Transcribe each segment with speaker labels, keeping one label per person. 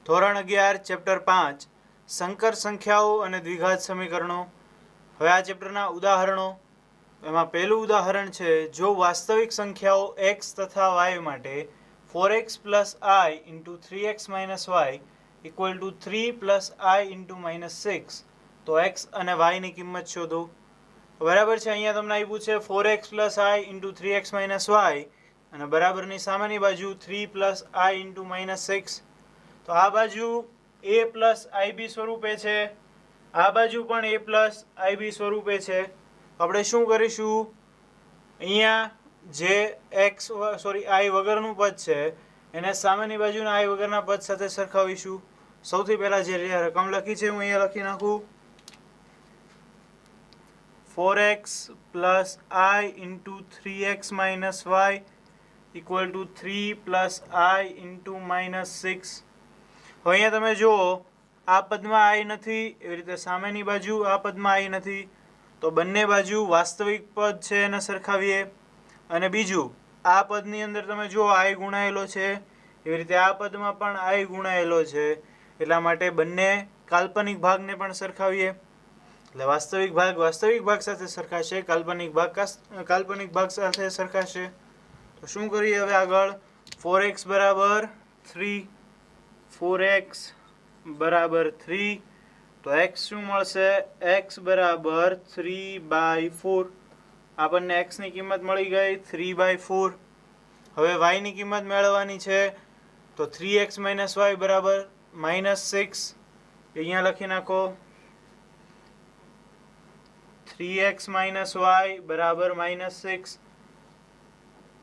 Speaker 1: ધોરણ 11 ચેપ્ટર 5 સંકર સંખ્યાઓ અને દ્વિઘાત સમીકરણો. હવે આ ચેપ્ટરના ઉદાહરણો. એમાં પહેલું ઉદાહરણ છે, જો વાસ્તવિક સંખ્યાઓ x તથા y માટે 4x plus i into 3x minus Y equal to 3 plus i into minus 6, તો x અને y ની કિંમત શોધો. બરાબર છે. અહીંયા તમને આપ્યું છે 4x plus i into 3x minus Y અને બરાબરની સામેની બાજુ 3 પ્લસ i ઇન્ટુ માઇનસ 6. તો આ બાજુ a પ્લસ ib સ્વરૂપે છે, આ બાજુ પણ a પ્લસ ib સ્વરૂપે છે. આપણે શું કરીશું, અહીંયા જે i વગરનું પદ છે એને સામેની બાજુના i વગરના પદ સાથે સરખાવીશું. સૌથી પહેલા જે રકમ લખી છે હું અહીંયા લખી નાખું, 4x plus i into 3x minus Y equal to 3 plus i into minus 6. હવે અહીંયા તમે જુઓ, આ પદમાં i નથી, એવી રીતે સામેની બાજુ આ પદમાં i નથી, તો બંને બાજુ વાસ્તવિક પદ છે એને સરખાવીએ. અને બીજું, આ પદની અંદર તમે જુઓ i ગુણાયેલો છે, એવી રીતે આ પદમાં પણ i ગુણાયેલો છે, એટલા માટે બંને કાલ્પનિક ભાગને પણ સરખાવીએ. એટલે વાસ્તવિક ભાગ સાથે સરખાશે, કાલ્પનિક ભાગ સાથે સરખાશે. તો શું કરીએ હવે આગળ, 4x બરાબર 3, 4x બરાબર 3, તો x શું મળશે, x બરાબર 3/4. આપણને x ની કિંમત મળી ગઈ 3/4. હવે y ની કિંમત મેળવવાની છે, તો 3x માઇનસ y બરાબર -6. અહીંયા લખી નાખો, 3x માઇનસ y બરાબર -6.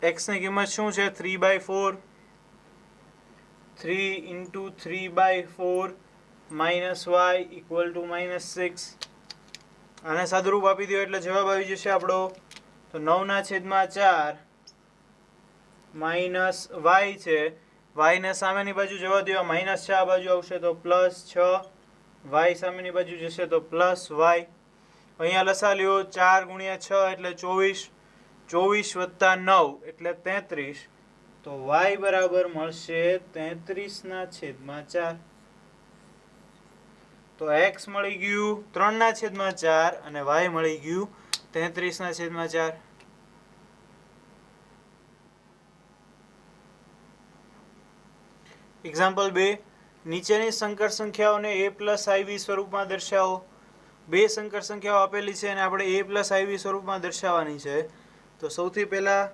Speaker 1: x ની કિંમત શું છે, 3/4. 3 into 3/4 minus y equal to -6. આને સાદુરૂપ આપી દો એટલે જવાબ આવી જશે આપણો. તો 9/4 માઇનસ y છે, y ને સામેની બાજુ જવા દો, માઇનસ છે, આ બાજુ આવશે તો +6, y સામેની બાજુ જશે તો +y. અહીંયા લસા લ્યો, 4 ગુણ્યા 6 એટલે 24, 24 વત્તા 9 એટલે 33, તો y બરાબર મળશે 33/4. તો x મળી ગયું 3/4 અને y મળી ગયું 33/4. એક્ઝામ્પલ 2, નીચેની સંકર સંખ્યાઓને a પ્લસ ib સ્વરૂપમાં દર્શાવો. બે સંકર સંખ્યાઓ આપેલી છે અને આપણે a પ્લસ ib સ્વરૂપમાં દર્શાવવાની છે. તો સૌથી પહેલા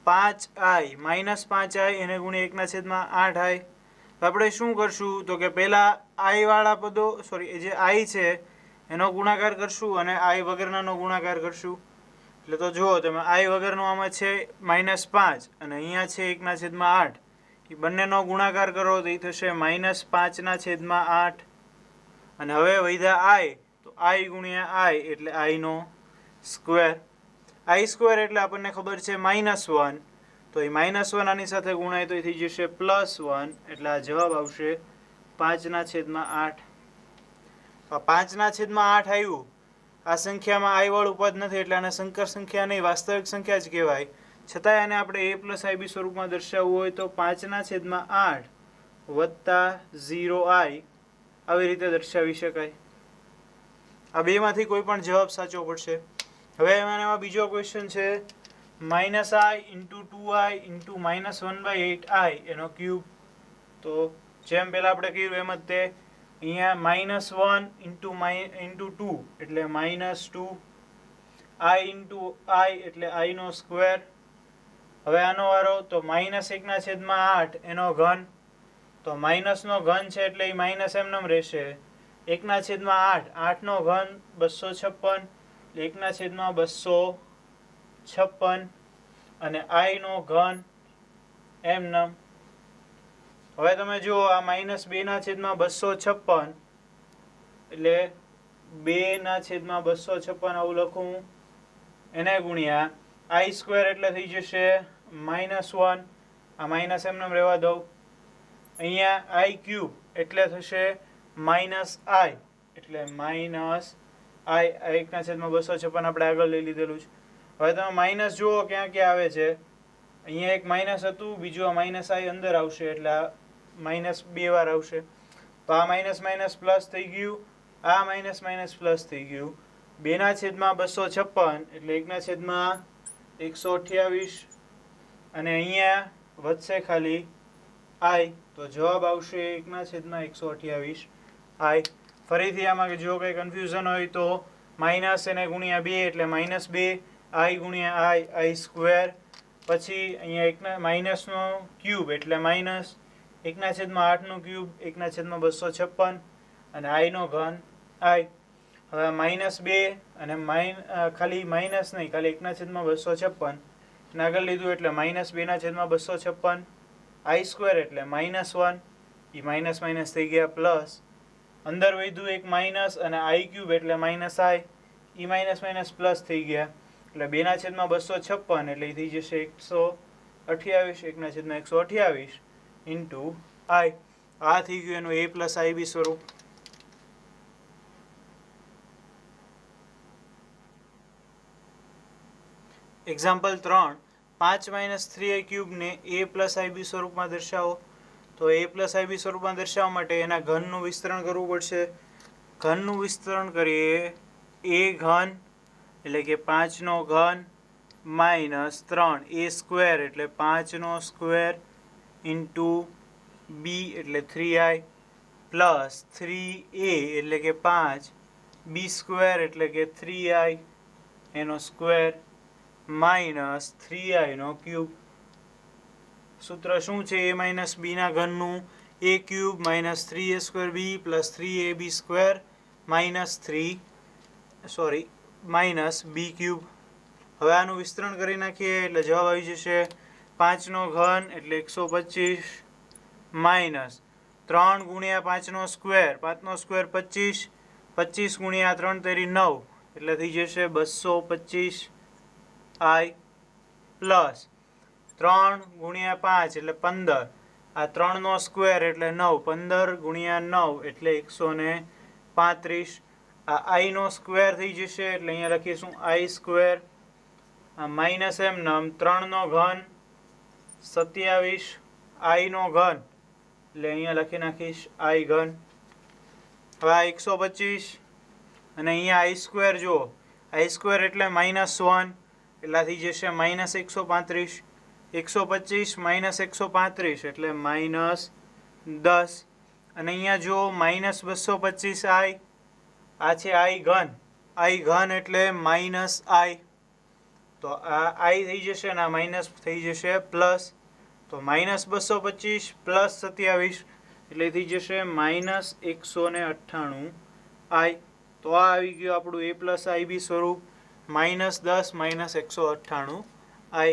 Speaker 1: 5i -5i એને ગુણ્યા 1/8i. આપણે શું કરશું, તો કે પહેલા i વાળા પદો જે i છે એનો ગુણાકાર કરશું અને i વગરનાનો ગુણાકાર કરશું. એટલે તો જુઓ તમે, i વગરનો આમાં છે -5 અને અહીંયા છે 1/8. એ બંનેનો ગુણાકાર કરો તો એ થશે -5/8. અને હવે વધ્યા i, તો i ગુણ્યા i એટલે i નો સ્ક્વેર. i સ્ક્વેર એટલે આપણને ખબર છે -1, તો એ -1 આની સાથે ગુણાય તો એ થઈ જશે +1, એટલે આ જવાબ આવશે 5/8. 5/8 આવ્યું. આ સંખ્યામાં i વાળું પદ નથી એટલે આને સંકર સંખ્યા નહીં, વાસ્તવિક સંખ્યા જ કહેવાય. છતાંય આને આપણે a પ્લસ ib સ્વરૂપમાં દર્શાવવું હોય તો 5/8 વત્તા 0i આવી રીતે દર્શાવી શકાય. આ બેમાંથી કોઈ પણ જવાબ સાચો પડશે. હવે એમાં બીજો ક્વેશ્ચન છે, -i into 2i into -1/8i એનો ક્યુબ. તો જેમ પહેલાં આપણે કર્યું એમ જ તે અહીંયા -1 ઇન્ટુ 2 એટલે -2, i ઇન્ટુ i એટલે i નો સ્ક્વેર. હવે આનો વારો, તો -1/8 એનો ઘન, તો માઇનસનો ઘન છે એટલે એ માઇનસ એમનેમ રહેશે. 1/8, 8 નો ઘન 256, 1/256 અને i નો ઘન એમનેમ. હવે તમે જુઓ, આ -2/256 એટલે 2/256 આવું લખું, એને ગુણ્યા i સ્ક્વેર એટલે થઈ જશે -1, આ માઇનસ એમનેમ રહેવા દઉં. અહીંયા i ક્યુબ એટલે થશે -i એટલે -i 1/256 આપણે આગળ લઈ લીધેલું છે. હવે તમે માઇનસ જુઓ ક્યાં ક્યાં આવે છે. અહીંયા એક માઇનસ હતું, બીજું આ -i અંદર આવશે એટલે આ માઇનસ 2 વાર આવશે. તો આ માઇનસ માઇનસ પ્લસ થઈ ગયું, આ માઇનસ માઇનસ પ્લસ થઈ ગયું. 2/256 એટલે 1/128 અને અહીંયા વધશે ખાલી i. તો જવાબ આવશે 1/128 i. ફરીથી આમાં જો કંઈ કન્ફ્યુઝન હોય તો માઇનસ એને ગુણ્યા 2 એટલે -2 i ગુણ્યા i સ્ક્વેર. પછી અહીંયા માઇનસનો ક્યુબ એટલે માઇનસ 1/8 ક્યુબ 1/256 અને i નો ઘન i. હવે -2 અને ખાલી માઇનસ નહીં, ખાલી 1/256 આગળ લીધું એટલે -2/256 i સ્ક્વેર એટલે -1. એ માઇનસ માઇનસ થઈ ગયા પ્લસ. અંદર વધ્યું એક માઇનસ અને i ક્યુબ એટલે -i. A minus minus plus થઈ ગયા એટલે 2/256 એટલે એ થઈ જશે 128 1/128 ઇન્ટુ i. આ થઈ ગયું એનું a પ્લસ ib સ્વરૂપ. એક્ઝામ્પલ 3 5 - 3i ક્યુબ ને a પ્લસ ib સ્વરૂપમાં દર્શાવો. તો a પ્લસ ib સ્વરૂપમાં દર્શાવવા માટે એના ઘનનું વિસ્તરણ કરવું પડશે. ઘનનું વિસ્તરણ કરીએ a ઘન એટલે કે 5 નો ઘન માઇનસ 3 a સ્ક્વેર એટલે 5 નો સ્ક્વેર ઇન્ટુ b એટલે 3i પ્લસ 3a એટલે કે 5 b સ્ક્વેર એટલે કે 3i એનો સ્ક્વેર માઇનસ 3i નો ક્યુબ. સૂત્ર શું છે? a માઇનસ b ના ઘનનું a cube minus 3a square b plus 3ab square minus b cube. હવે આનું વિસ્તરણ કરી નાખીએ એટલે જવાબ આવી જશે 5 નો ઘન એટલે 125 માઇનસ 3 ગુણ્યા 5 નો સ્ક્વેર 5 નો સ્ક્વેર 25 25 ગુણ્યા 3 તેરી 9 એટલે થઈ જશે 225 i પ્લસ 3 ગુણ્યા 5 એટલે 15 આ 3 નો સ્ક્વેર એટલે 9 15 ગુણ્યા 9 એટલે 135 આ i નો સ્ક્વેર થઈ જશે એટલે અહીંયા લખીશું i સ્ક્વેર આ માઇનસ એમનામ 3 નો ઘન 27 i નો ઘન એટલે અહીંયા લખી નાખીશ i ઘન. હવે આ 125 અને અહીંયા i સ્ક્વેર જુઓ i સ્ક્વેર એટલે -1 એટલે થઈ જશે -135 125 માઇનસ 135 એટલે -10 અને અહીંયા જો -225i આ છે i ઘન એટલે -i. તો આ i થઈ જશે અને આ માઇનસ થઈ જશે પ્લસ. તો -225 પ્લસ 27 એટલે થઈ જશે -198i. તો આ આવી ગયું આપણું a પ્લસ ib સ્વરૂપ -10 -198i.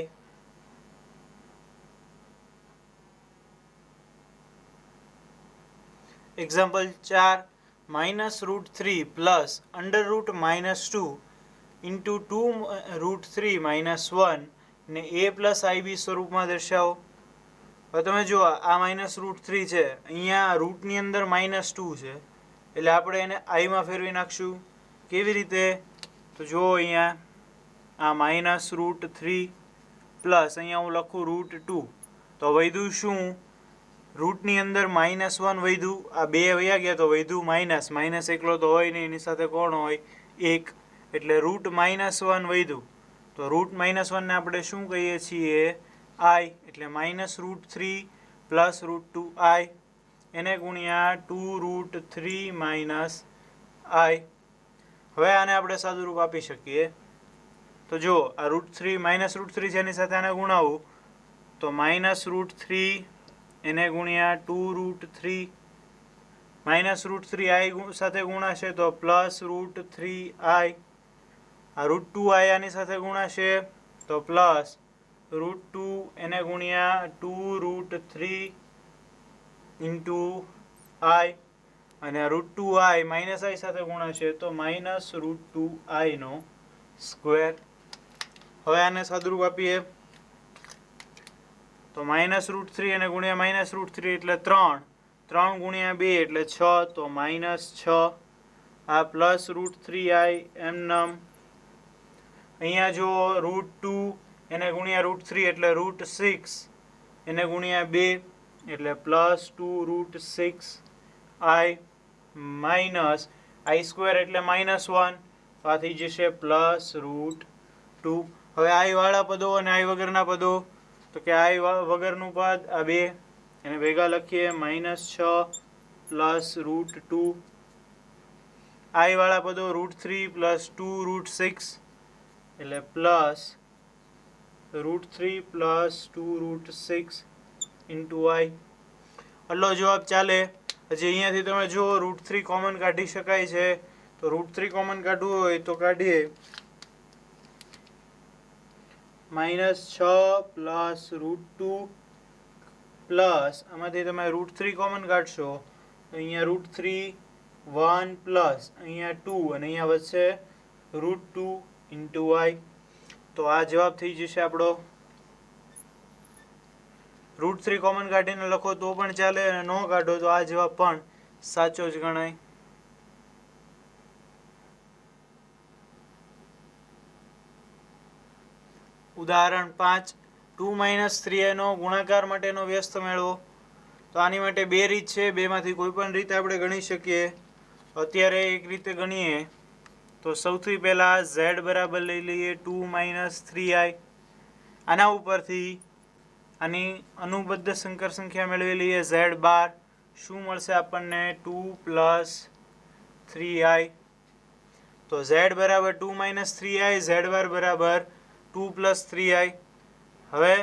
Speaker 1: એક્ઝામ્પલ 4 -√3 પ્લસ √-2 ઇન્ટુ 2√3 -1 ને a પ્લસ ib સ્વરૂપમાં દર્શાવો. હવે તમે જુઓ આ -√3 છે, અહીંયા રૂટની અંદર -2 છે એટલે આપણે એને i માં ફેરવી નાખશું. કેવી રીતે? તો જુઓ અહીંયા આ -√3 પ્લસ અહીંયા હું લખું √2 તો વધ્યું શું? રૂટની અંદર -1 વધ્યું, આ 2 વયા ગયા તો વધ્યું માઇનસ એકલો તો હોય નહીં, એની સાથે કોણ હોય? 1 એટલે √-1 વધ્યું. તો √-1 ને આપણે શું કહીએ છીએ? i એટલે -√3 પ્લસ √2i એને ગુણ્યા 2√3 -i. હવે આને આપણે સાદુરૂપ આપી શકીએ. તો જુઓ આ -√3 જેની સાથે આને ગુણાવું તો -√3 એને ગુણ્યા 2√3 -√3i સાથે ગુણાશે તો પ્લસ √3i. આ √2i આની સાથે ગુણાશે તો પ્લસ √2 એને ગુણ્યા 2√3 ઇન્ટુ i અને √2i -i સાથે ગુણાશે તો -√2i નો સ્ક્વેર. હવે આને સાદુરૂપ આપીએ તો -√3 અને ગુણ્યા -√3 એટલે 3 ગુણ્યા 2 એટલે 6 તો -6 આ પ્લસ √3i એમનામ. અહીંયા જો √2 એને ગુણ્યા √3 એટલે √6 એને ગુણ્યા 2 એટલે plus 2√6i minus i square એટલે -1, તો આ થઈ જશે +√2. હવે આઈ વાળા પદો અને આઈ વગરના પદો, તો કે આઈ વગરનું પદ આ બે એને ભેગા લખીએ -6 +√2. આઈ વાળા પદો √3 + 2√6 એટલે +√3 + 2√6 into i. આટલો જવાબ ચાલે. હજી અહીંયાથી તમે જુઓ √3 કોમન કાઢી શકાય છે, તો √3 કોમન કાઢવું હોય તો કાઢીએ. -6 +√2 પ્લસ આમાંથી તમે √3 કોમન કાઢશો તો અહીંયા √3 1 પ્લસ અહીંયા 2 અને અહીંયા વધશે √2 into i. તો આ જવાબ થઈ જશે આપણો. √3 કોમન કાઢીને લખો તો પણ ચાલે અને ન કાઢો તો આ જવાબ પણ સાચો જ ગણાય. ઉદાહરણ 5, 2 - 3i નો ગુણાકાર માટેનો વ્યસ્ત મેળવો. તો આની માટે બે રીત છે, બેમાંથી કોઈ પણ રીતે આપણે ગણી શકીએ. અત્યારે એક રીતે ગણીએ તો સૌથી પહેલા z બરાબર લઈ લઈએ 2 - 3i. આના ઉપરથી આની અનુબદ્ધ સંકર સંખ્યા મેળવી લઈએ z બાર. શું મળશે આપણને? 2 + 3i. તો z બરાબર 2 - 3i, z બાર બરાબર 2 + 3i. હવે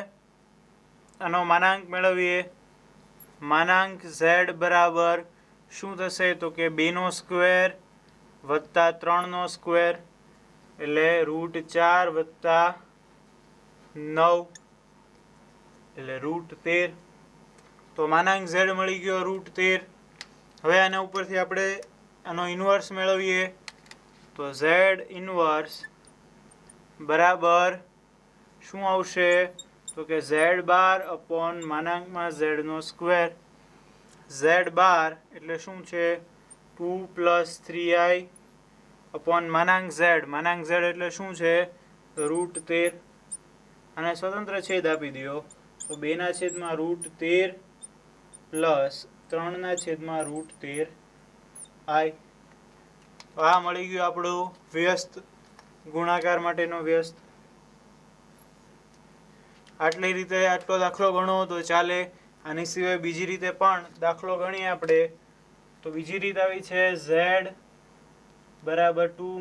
Speaker 1: આનો માનાંક મેળવીએ. માનાંક z બરાબર શું થશે? તો કે 2 નો સ્ક્વેર વત્તા 3 નો સ્ક્વેર એટલે √4 વત્તા 9 એટલે √13. તો માનાંક z મળી ગયો √13. હવે આના ઉપરથી આપણે આનો ઇન્વર્સ મેળવીએ. તો z ઇન્વર્સ બરાબર શું આવશે? તો કે z બાર અપોન માનાંકમાં z નો સ્ક્વેર. z બાર એટલે શું છે? 2 + 3i અપોન માનાંક z. માનાંક z એટલે શું છે? √13. અને સ્વતંત્ર છેદ આપી દો તો 2/√13 પ્લસ 3/√13i. આ મળી ગયું આપણું વ્યસ્ત, ગુણાકાર માટેનો વ્યસ્ત. આટલી રીતે આટલો દાખલો ગણો તો ચાલે. આની સિવાય બીજી રીતે પણ દાખલો ગણીએ આપણે. તો બીજી રીત આવી છે z બરાબર 2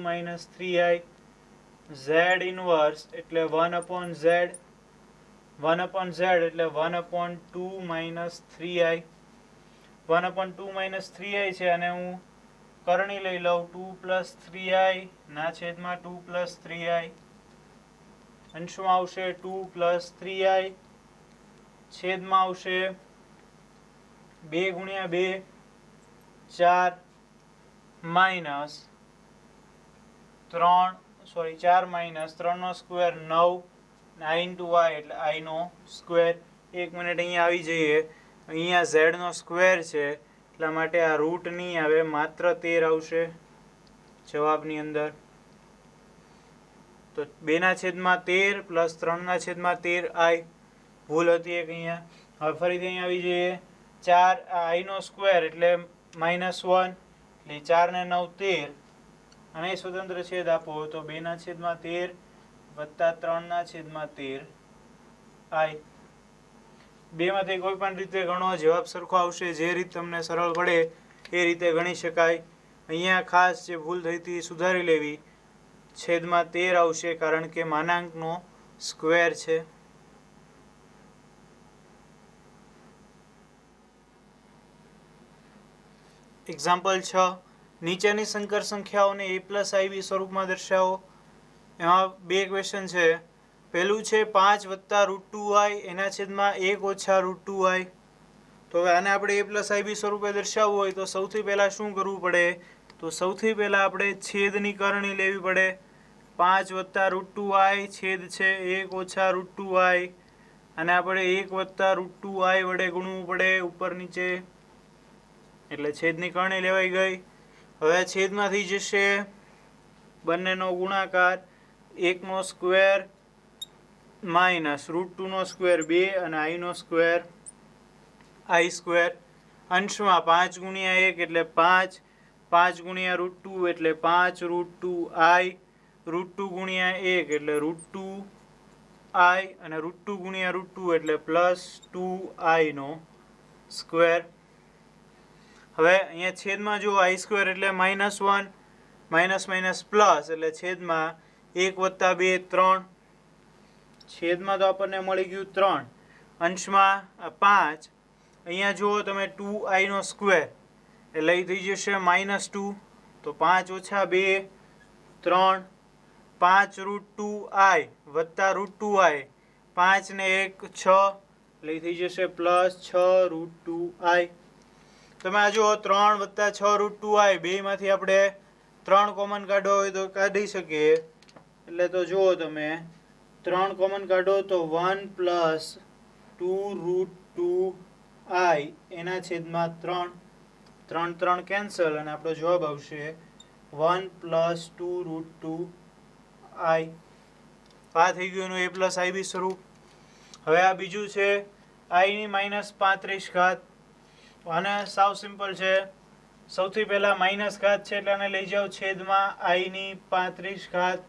Speaker 1: - 3i. z ઇન્વર્સ એટલે 1/z. 1/z એટલે 1/2 - 3i. 1/2 - 3i છે અને હું કરણી લઈ લઉં 2 + 3i ના છેદમાં 2 + 3i. અંશમાં આવશે 2 + 3i, છેદમાં આવશે 2 × 2 4 માઇનસ 3 નો સ્ક્વેર 9 i × i એટલે i નો સ્ક્વેર. 1 મિનિટ અહીંયા આવી જઈએ. અહીંયા z નો સ્ક્વેર છે એટલા માટે આ રૂટ નહીં આવે, માત્ર 13 આવશે જવાબની અંદર. તો 2/13 પ્લસ 3/13i ભૂલ હતી એક અહીંયા. હવે ફરીથી અહીંયા આવી જઈએ. 4 i નો સ્ક્વેર એટલે -1 એટલે 4 ને 9 13 અને સ્વતંત્ર છેદ આપો તો 2/13 વત્તા 3/13i. બેમાંથી કોઈ પણ રીતે ગણો, જવાબ સરખો આવશે. જે રીત તમને સરળ પડે એ રીતે ગણી શકાય. અહીંયા ખાસ જે ભૂલ થઈ હતી સુધારી લેવી. છેદમાં 13 આવશે કારણ કે માનાંકનો સ્ક્વેર છે. એક્ઝામ્પલ 6, નીચેની સંકર સંખ્યાઓને a + ib સ્વરૂપમાં દર્શાવો. એમાં બે ક્વેશ્ચન છે. પહેલું છે 5 + √2i એના છેદમાં 1 - √2i. તો હવે આને આપણે a + ib સ્વરૂપે દર્શાવવું હોય તો સૌથી પહેલાં શું કરવું પડે? તો સૌથી પહેલાં આપણે છેદની કરણી લેવી પડે. 5 + √2i છેદ છે 1 - √2i અને આપણે 1 + √2i વડે ગુણવું પડે ઉપર નીચે, એટલે છેદની કરણી લેવાઈ ગઈ. હવે છેદમાં થઈ જશે બંનેનો ગુણાકાર. 1 નો સ્ક્વેર માઇનસ √2 નો સ્ક્વેર 2 અને i નો સ્ક્વેર આઈ સ્ક્વેર, અંશમાં 5 ગુણ્યા 1 એટલે 5, 5 ગુણ્યા √2 એટલે 5 √2 આઈ, √2 ગુણ્યા 1 એટલે √2 આઈ, અને √2 ગુણ્યા √2 એટલે +2 આઈ નો સ્ક્વેર. હવે અહીંયા છેદમાં જો આઈ સ્ક્વેર એટલે -1, માઇનસ માઇનસ પ્લસ એટલે છેદમાં 1 + 2 3, છેદમાં તો આપણને મળી ગયું 3, અંશમાં 5, અહીંયા જુઓ તમે 2i નો સ્ક્વેર એટલે એ થઈ જશે -2, તો 5 - 2 3, 5 √2i વત્તા √2i, 5 ને 1 6 એટલે થઈ જશે +6 √2i. તમે આ જુઓ 3 + 6 √2i, બેમાંથી આપણે 3 કોમન કાઢવો હોય તો કાઢી શકીએ. એટલે તો જુઓ તમે 3 કોમન કાઢો તો 1 + 2 √2i એના છેદમાં 3, 3 3 કેન્સલ અને આપણો જવાબ આવશે 1 + 2 √2i. આ થઈ ગયું એનું a + ib સ્વરૂપ. હવે આ બીજું છે i ની -35 અને સાવ સિમ્પલ છે. સૌથી પહેલા માઇનસ ઘાત છે એટલે આને લઈ જાઓ છેદમાં i ની 35.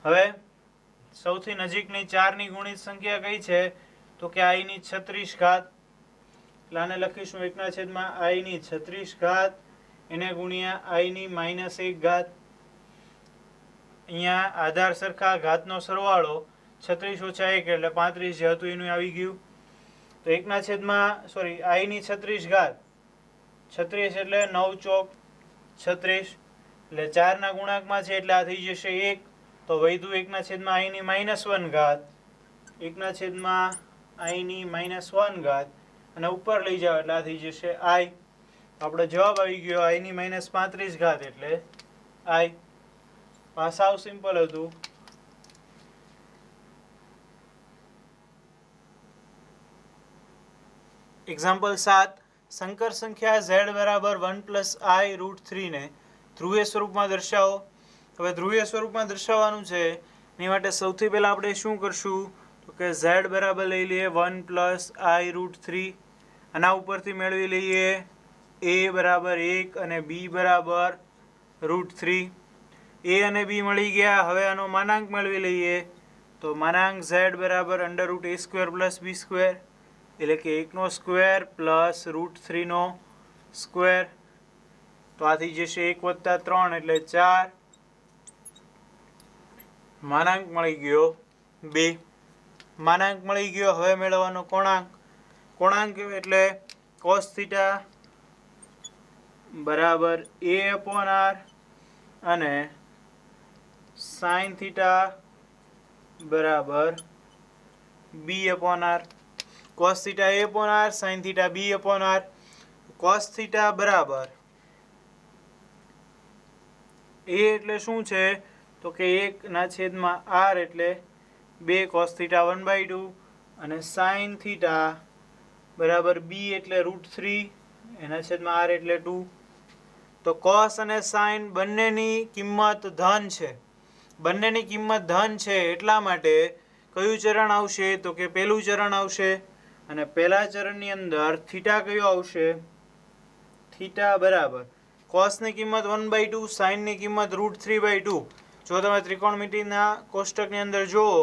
Speaker 1: હવે સૌથી નજીકની 4 ની ગુણિત સંખ્યા કઈ છે તો કે i ની 36, એટલે આને લખીશું 1/i ની 36 એને ગુણ્યા i ની -1. અહીંયા આધાર સરખા, ઘાતનો સરવાળો 36 - 1 એટલે 35 જે હતું એનું આવી ગયું. તો i ની 36, 36 એટલે 9 ચોક 36 એટલે 4 ના ગુણાંકમાં છે એટલે આ થઈ જશે 1, તો વધ્યું 1/i ની -1, 1/i ની -1 અને ઉપર લઈ જાઓ એટલે આ થઈ જશે i. આપણો જવાબ આવી ગયો i ની -35 એટલે i. આ સાવ સિમ્પલ હતું. એક્ઝામ્પલ 7, સંકર સંખ્યા z = 1 + i √3 ને ધ્રુવીય સ્વરૂપમાં દર્શાવો. હવે ધ્રુવીય સ્વરૂપમાં દર્શાવવાનું છે એની માટે સૌથી પહેલા આપણે શું કરશું તો કે z બરાબર લઈ લઈએ 1 + i √3, આના ઉપરથી મેળવી લઈએ a = 1 અને b = √3. a અને b મળી ગયા. હવે આનો માનાંક મેળવી લઈએ તો માનાંક z બરાબર √a² + b², એટલે કે 1² + √3 નો સ્ક્વેર. તો આ થઈ જશે 1 + 3 એટલે 4. માનાંક મળી ગયો 2. માનાંક મળી ગયો. હવે મેળવવાનો કોણાંક. કોણાંક એટલે cos θ બરાબર a/r અને sin θ બરાબર b/r. cos θ a/r, sin θ b/r. cos θ બરાબર a એટલે શું છે તો કે 1/r એટલે 2 cos θ 1/2 અને sin θ બરાબર b એટલે √3 એના છેદમાં r એટલે 2. તો cos અને sin બંનેની કિંમત ધન છે. બંનેની કિંમત ધન છે એટલા માટે કયું ચરણ આવશે તો કે પહેલું ચરણ આવશે. અને પહેલા ચરણની અંદર થીટા કયો આવશે? થીટા બરાબર cos ની કિંમત 1/2, sin ની કિંમત √3/2. જો તમે ત્રિકોણમિતિના કોષ્ટકની અંદર જુઓ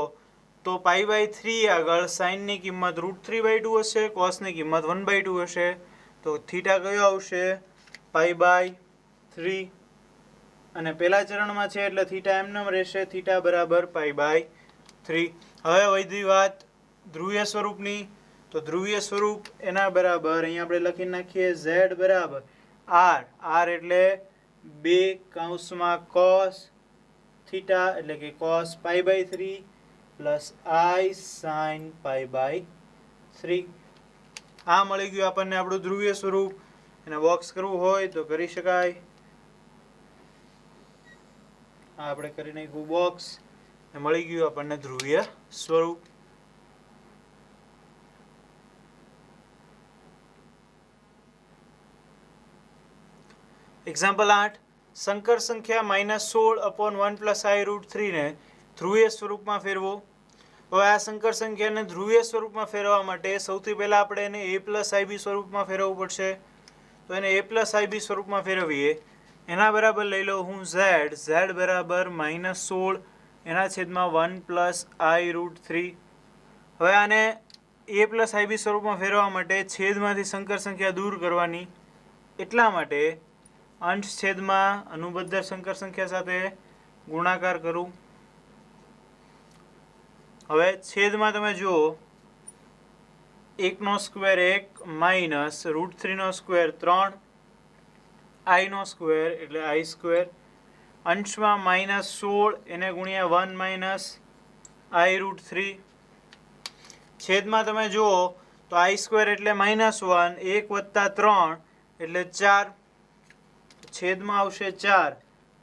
Speaker 1: તો π/3 આગળ sin ની કિંમત √3/2 હશે, cos ની કિંમત 1/2 હશે. તો થીટા કયો આવશે? π/3. અને પહેલા ચરણમાં છે એટલે થીટા એમનેમ રહેશે, થીટા બરાબર π/3. હવે વધી વાત ધ્રુવીય સ્વરૂપની. તો ધ્રુવીય સ્વરૂપ એના બરાબર અહીંયા આપણે લખી નાખીએ z બરાબર r, r એટલે 2 cos θ એટલે કે cos π/3 + i sin π/3. આ મળી ગયું આપણને આપણું ધ્રુવીય સ્વરૂપ. એને બોક્સ કરવું હોય તો કરી શકાય. આ આપણે કરી નાખ્યું બોક્સ. મળી ગયું આપણને ધ્રુવીય સ્વરૂપ. એક્ઝામ્પલ 8, સંકર સંખ્યા -16/1 + i √3 ને ધ્રુવીય સ્વરૂપમાં ફેરવો. હવે આ સંકર સંખ્યાને ધ્રુવીય સ્વરૂપમાં ફેરવવા માટે સૌથી પહેલાં આપણે એને a પ્લસ આઈબી સ્વરૂપમાં ફેરવવું પડશે. તો એને a પ્લસ આઈબી સ્વરૂપમાં ફેરવીએ. એના બરાબર લઈ લો હું z બરાબર -16 એના છેદમાં 1 પ્લસ i√3. હવે આને a પ્લસ આઈબી સ્વરૂપમાં ફેરવવા માટે છેદમાંથી સંકર સંખ્યા દૂર કરવાની, એટલા માટે અંશ છેદમાં અનુબદ્ધ સંકર સંખ્યા સાથે ગુણાકાર કરું. હવે છેદમાં તમે જુઓ 1 નો સ્ક્વેર 1 માઇનસ √3 નો સ્ક્વેર 3 i નો સ્ક્વેર એટલે i સ્ક્વેર, અંશમાં -16 એને ગુણ્યા 1 માઇનસ i√3. છેદમાં તમે જુઓ તો i સ્ક્વેર એટલે -1, 1 વત્તા 3 એટલે 4, છેદમાં આવશે 4,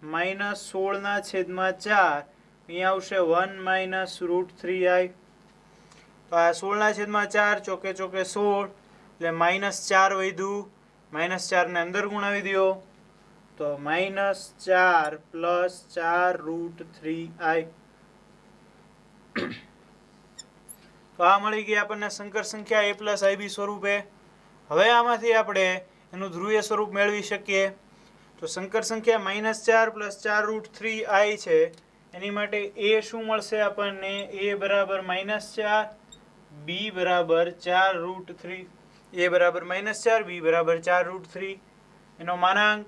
Speaker 1: -16 ના છેદમાં 4, અહીંયા આવશે 1 માઇનસ √3i. તો આ 16 ના છેદમાં 4 ચોકે ચોકે 16 એટલે -4 વધ્યું, -4 ને અંદર ગુણાવી દો તો -4 પ્લસ 4√3i. તો આ મળી ગઈ આપણને સંકર સંખ્યા a પ્લસ આઈબી સ્વરૂપે. હવે આમાંથી આપણે એનું ધ્રુવીય સ્વરૂપ મેળવી શકીએ. તો સંકર સંખ્યા -4 પ્લસ 4√3i છે, એની માટે a શું મળશે આપણને? a બરાબર -4, b બરાબર 4√3. a બરાબર -4, b બરાબર 4√3. એનો માનાંક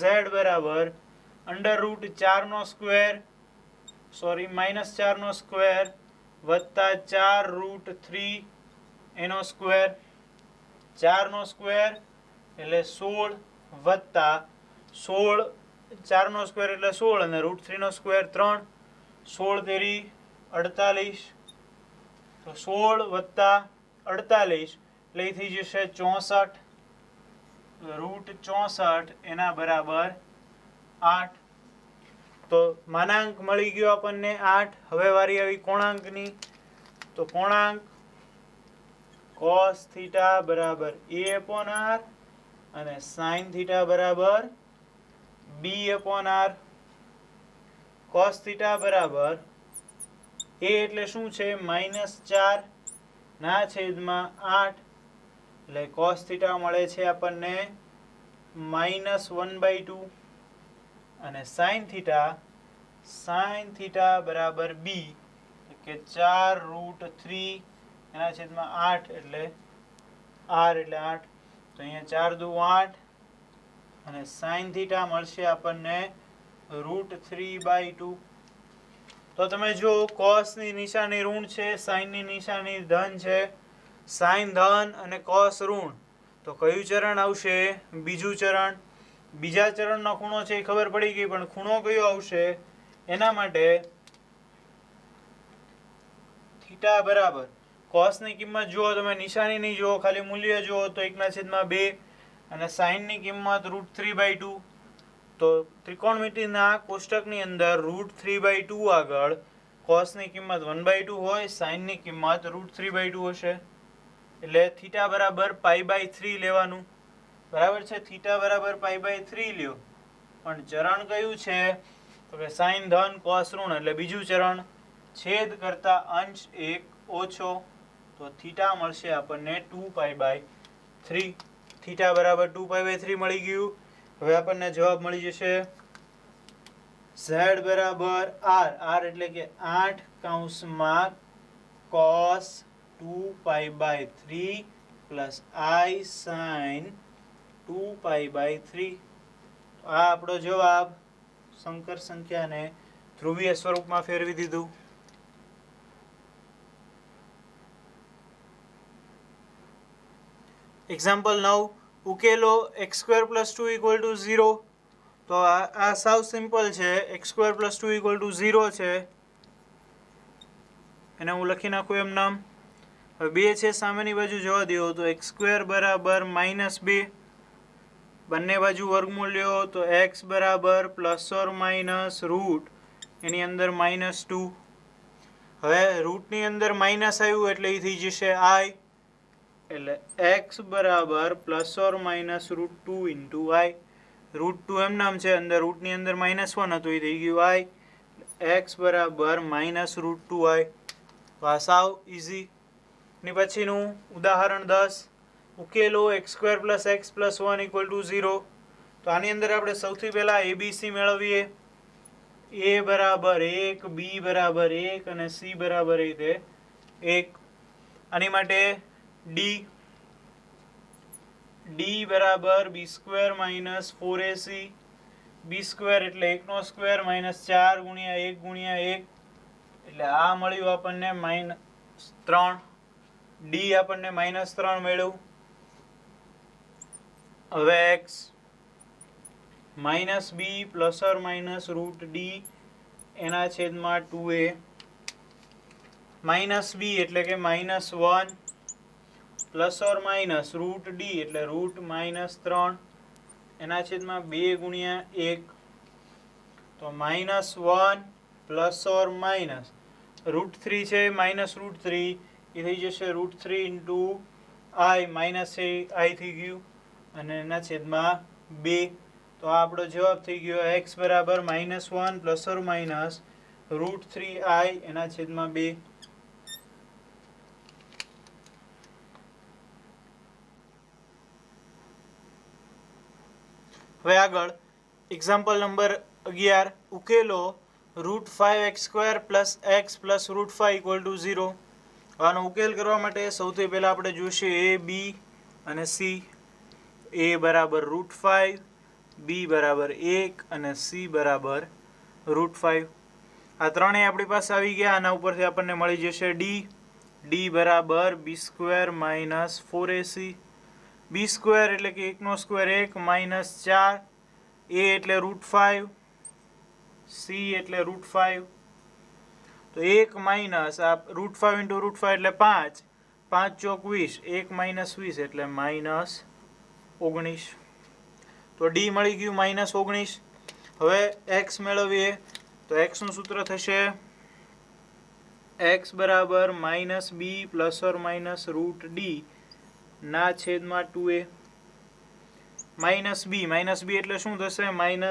Speaker 1: z બરાબર √4 નો સ્ક્વેર -4 નો સ્ક્વેર વત્તા 4√3 એનો સ્ક્વેર, 4 નો સ્ક્વેર એટલે 16 વત્તા 16, 4 નો સ્ક્વેર એટલે 16 અને √3 નો સ્ક્વેર 3, 16 તેરી 48. તો 16 વત્તા 48 એટલે થઈ જશે 64, √64 એના બરાબર 8. તો માનાંક મળી ગયો આપણને 8. હવે વારી આવી કોણાંકની. તો કોણાંક cos θ બરાબર a/r અને sin θ બરાબર b/r. cos θ બરાબર a એટલે શું છે? -4 ના છેદમાં 8 એટલે cos θ મળે છે આપણને -1/2 અને sin θ બરાબર b કે 4√3 એના છેદમાં 8 એટલે r એટલે 8. તો અહીંયા 4 દુ 8 અને sin θ મળશે આપણને √3/2. તો તમે જો cos ની નિશાની ઋણ છે, sin ની નિશાની ધન છે. sin ધન અને cos ઋણ, તો કયું ચરણ આવશે? બીજું ચરણ. બીજા ચરણનો ખૂણો છે એ ખબર પડી ગઈ, પણ ખૂણો કયો આવશે? એના માટે θ બરાબર cos ની કિંમત જુઓ તમે, નિશાની નહીં જુઓ, ખાલી મૂલ્ય જુઓ તો 1/2 અને sin ની કિંમત √3/2. તો ત્રિકોણમિતિના કોષ્ટકની અંદર √3/2 આગળ cos ની કિંમત 1/2 હોય, sin ની કિંમત √3/2 હશે. એટલે θ બરાબર π/3 લેવાનું. બરાબર છે? θ બરાબર π/3 લ્યો. પણ ચરણ કયું છે? તો કે sin ધન cos ઋણ એટલે બીજું ચરણ. છેદ કરતા અંશ 1 ઓછો, તો θ મળશે આપણને 2π/3. θ બરાબર 2π/3 મળી ગયું. હવે આપણને જવાબ મળી જશે z બરાબર r એટલે કે 8 કૌંસમાં cos 2π/3 પ્લસ i sin 2π/3. આ આપણો જવાબ. સંકર સંખ્યાને ધ્રુવીય સ્વરૂપમાં ફેરવી દીધું. એક્ઝામ્પલ 9. ઉકેલો x² + 2 = 0. તો આ સાવ સિમ્પલ છે. x² + 2 = 0 છે. એને હું લખી નાખું એમ નામ. હવે 2 છે સામેની બાજુ જવા દો તો x² બરાબર -2. બંને બાજુ વર્ગમૂળ લ્યો તો x બરાબર ± √ એની અંદર -2. હવે રૂટની અંદર માઇનસ આવ્યું એટલે એ થઈ જશે i. એટલે x બરાબર ± √2 × i. √2 એમ નામ છે, અંદર રૂટની અંદર -1 હતું એ થઈ ગયું i. x બરાબર -√2i. તો આ સાવ ઇઝી. ની પછીનું ઉદાહરણ 10 ઉકેલો x² + x + 1 = 0. તો આની અંદર આપણે સૌથી પહેલા ABC મેળવીએ. a બરાબર 1, b બરાબર 1 અને c બરાબર 1. આની માટે d બરાબર b² - 4ac. b² એટલે 1² - 4 × 1 × 1 એટલે આ મળ્યું આપણને -3. d આપણને -3 મળ્યું. હવે x -b ± √d એના છેદમાં 2a. -b એટલે કે -1 ± √d એટલે √-3 એના છેદમાં 2 × 1. તો -1 ± √3 છે -√3 એ થઈ જશે √3 × i -i થઈ ગયું અને એના છેદમાં 2. તો આ આપણો જવાબ થઈ ગયો x બરાબર -1 ± √3i એના છેદમાં 2. હવે આગળ એક્ઝામ્પલ નંબર 11 ઉકેલો √5x² + x + √5 = 0. આનો ઉકેલ કરવા માટે સૌથી પહેલા આપણે જોઈશે a, b અને c. a બરાબર √5, b બરાબર 1 અને c બરાબર √5. આ ત્રણેય આપણી પાસે આવી ગયા. આના ઉપરથી આપણને મળી જશે d બરાબર b² - 4ac. b² એટલે કે 1² 1 - 4, a એટલે √5, c એટલે √5. તો 1 માઇનસ આ √5 × √5 એટલે 5, 5 ચોક 20, 1 - 20 એટલે -19. તો d મળી ગયું -19. હવે x મેળવીએ. તો x નું સૂત્ર થશે x બરાબર -b ± √d ના છેદમાં 2a. -b એટલે શું થશે? -1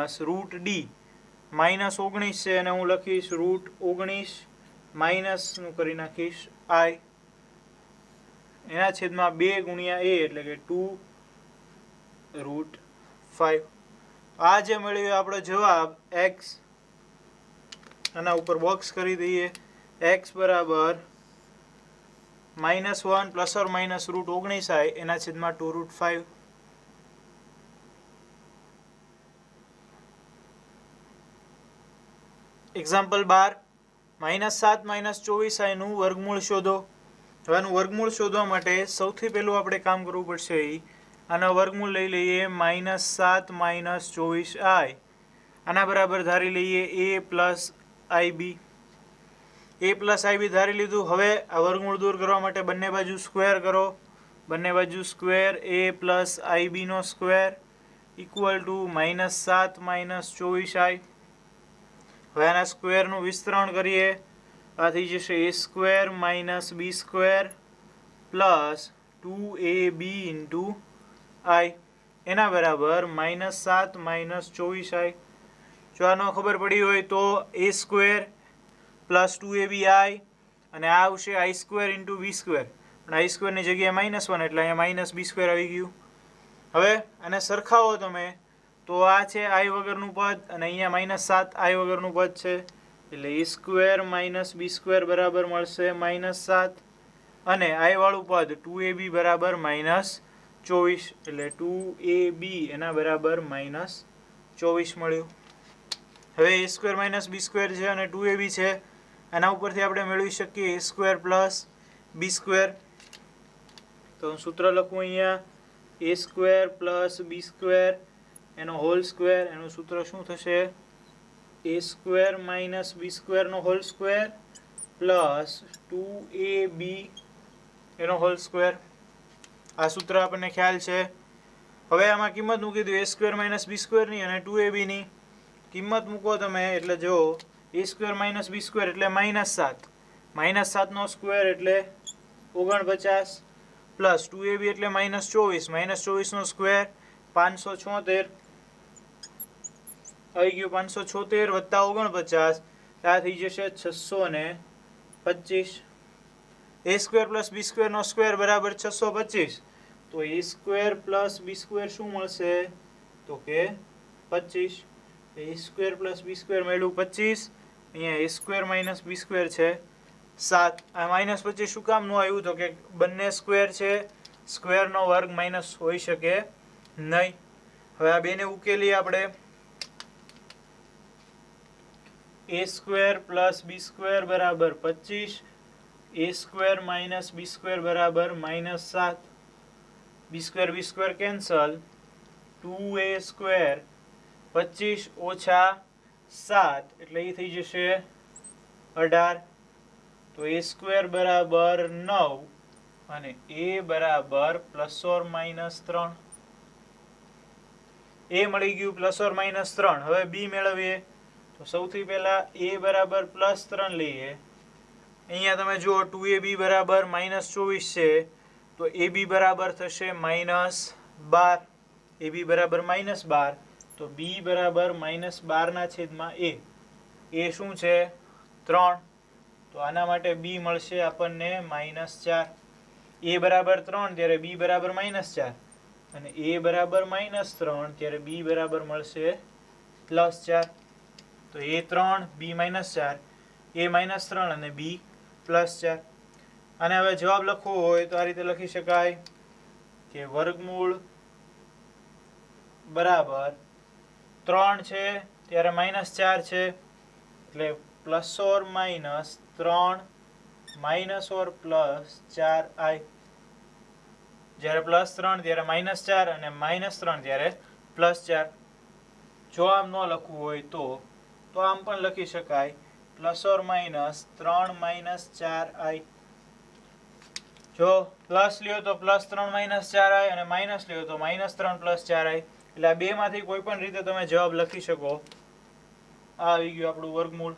Speaker 1: ± √d. -19 છે અને હું લખીશ √19 માઇનસ નું કરી નાખીશ i એના છેદમાં 2 × a એટલે કે 2√5. આ જે મળ્યો આપણો જવાબ x. આના ઉપર બોક્સ કરી દઈએ. x બરાબર -1 ± √19i એના છેદમાં 2√5. એક્ઝામ્પલ 12 -7 - 24i નું વર્ગમૂળ શોધો. હવે આનું વર્ગમૂળ શોધવા માટે સૌથી પહેલું આપણે કામ કરવું પડશે. આના વર્ગમૂળ લઈ લઈએ. -7 - 24i આના બરાબર ધારી લઈએ a + ib. a + ib ધારી લીધું. હવે આ વર્ગમૂળ દૂર કરવા માટે બંને બાજુ સ્ક્વેર કરો. બંને બાજુ સ્ક્વેર a + ib નો સ્ક્વેર = -7 - 24i. હવે આના સ્ક્વેરનું વિસ્તરણ કરીએ. આ થઈ જશે a² - b² + 2ab × i એના બરાબર -7 - 24i. જો આનો ખબર પડી હોય તો a² + 2abi અને આ આવશે i² × b². પણ i² ની જગ્યાએ -1 એટલે અહીંયા -b² આવી ગયું. હવે આને સરખાવો તમે તો આ છે i વગરનું પદ અને અહીંયા -7i વગરનું પદ છે એટલે a² - b² બરાબર મળશે -7 અને i વાળું પદ 2ab બરાબર -24 એટલે 2ab એના બરાબર -24 મળ્યું. હવે a² - b² છે અને 2ab છે. આના ઉપરથી આપણે મેળવી શકીએ a² + b². તો હું સૂત્ર લખું અહીંયા a² + b² એનો હોલ સ્ક્વેર. એનું સૂત્ર શું થશે? a² - b² નો હોલ સ્ક્વેર પ્લસ 2ab એનો હોલ સ્ક્વેર. આ સૂત્ર આપણને ખ્યાલ છે. હવે આમાં કિંમત મૂકી દો a² - b² ની અને 2ab ની કિંમત મૂકો તમે એટલે જો a² - b² એટલે -7, -7 નો સ્ક્વેર એટલે 49 પ્લસ 2ab એટલે -24, -24 નો સ્ક્વેર 576 આવી ગયું 576 વત્તા 49 આ થઈ જશે 625 a square plus b square નો સ્ક્વેર બરાબર 625 તો a square plus b square શું મળશે તો કે 25 a square plus b square મળ્યું 25 અહીંયા a square minus b square છે 7 આ -25 શું કામ નો આવ્યું તો કે બંને સ્ક્વેર છે સ્ક્વેરનો વર્ગ માઇનસ હોઈ શકે નહીં હવે આ બેને ઉકેલીએ આપણે a square plus b square બરાબર 25 a square minus b square બરાબર -7 b square cancel 2a square 25 ઓછા 7 એટલે એ થઈ જશે 18 તો a સ્ક્વેર બરાબર 9 અને a બરાબર ±3 a મળી ગયું ±3 હવે b મેળવીએ તો સૌથી પહેલા a બરાબર +3 લઈએ અહીંયા તમે જુઓ 2ab બરાબર -24 છે તો ab બરાબર થશે -12 ab બરાબર -12 તો b બરાબર -12 ના છેદમાં a શું છે 3 તો આના માટે b મળશે આપણને -4 a બરાબર 3 ત્યારે b બરાબર -4 અને a બરાબર -3 ત્યારે b બરાબર મળશે +4 તો a 3 b -4 a -3 અને b +4 અને હવે જવાબ લખવો હોય તો આ રીતે લખી શકાય કે વર્ગમૂળ બરાબર 3 છે ત્યારે -4 છે એટલે ±3 -or +4i જ્યારે +3 ત્યારે -4 અને -3 ત્યારે +4 જો આમ ન લખવું હોય તો આમ પણ લખી શકાય ±3 -4i જો પ્લસ લ્યો તો +3 -4i અને માઇનસ લ્યો તો -3 +4i એટલે આ બે માંથી કોઈ પણ રીતે તમે જવાબ લખી શકો આ આવી ગયું આપણું વર્ગમૂળ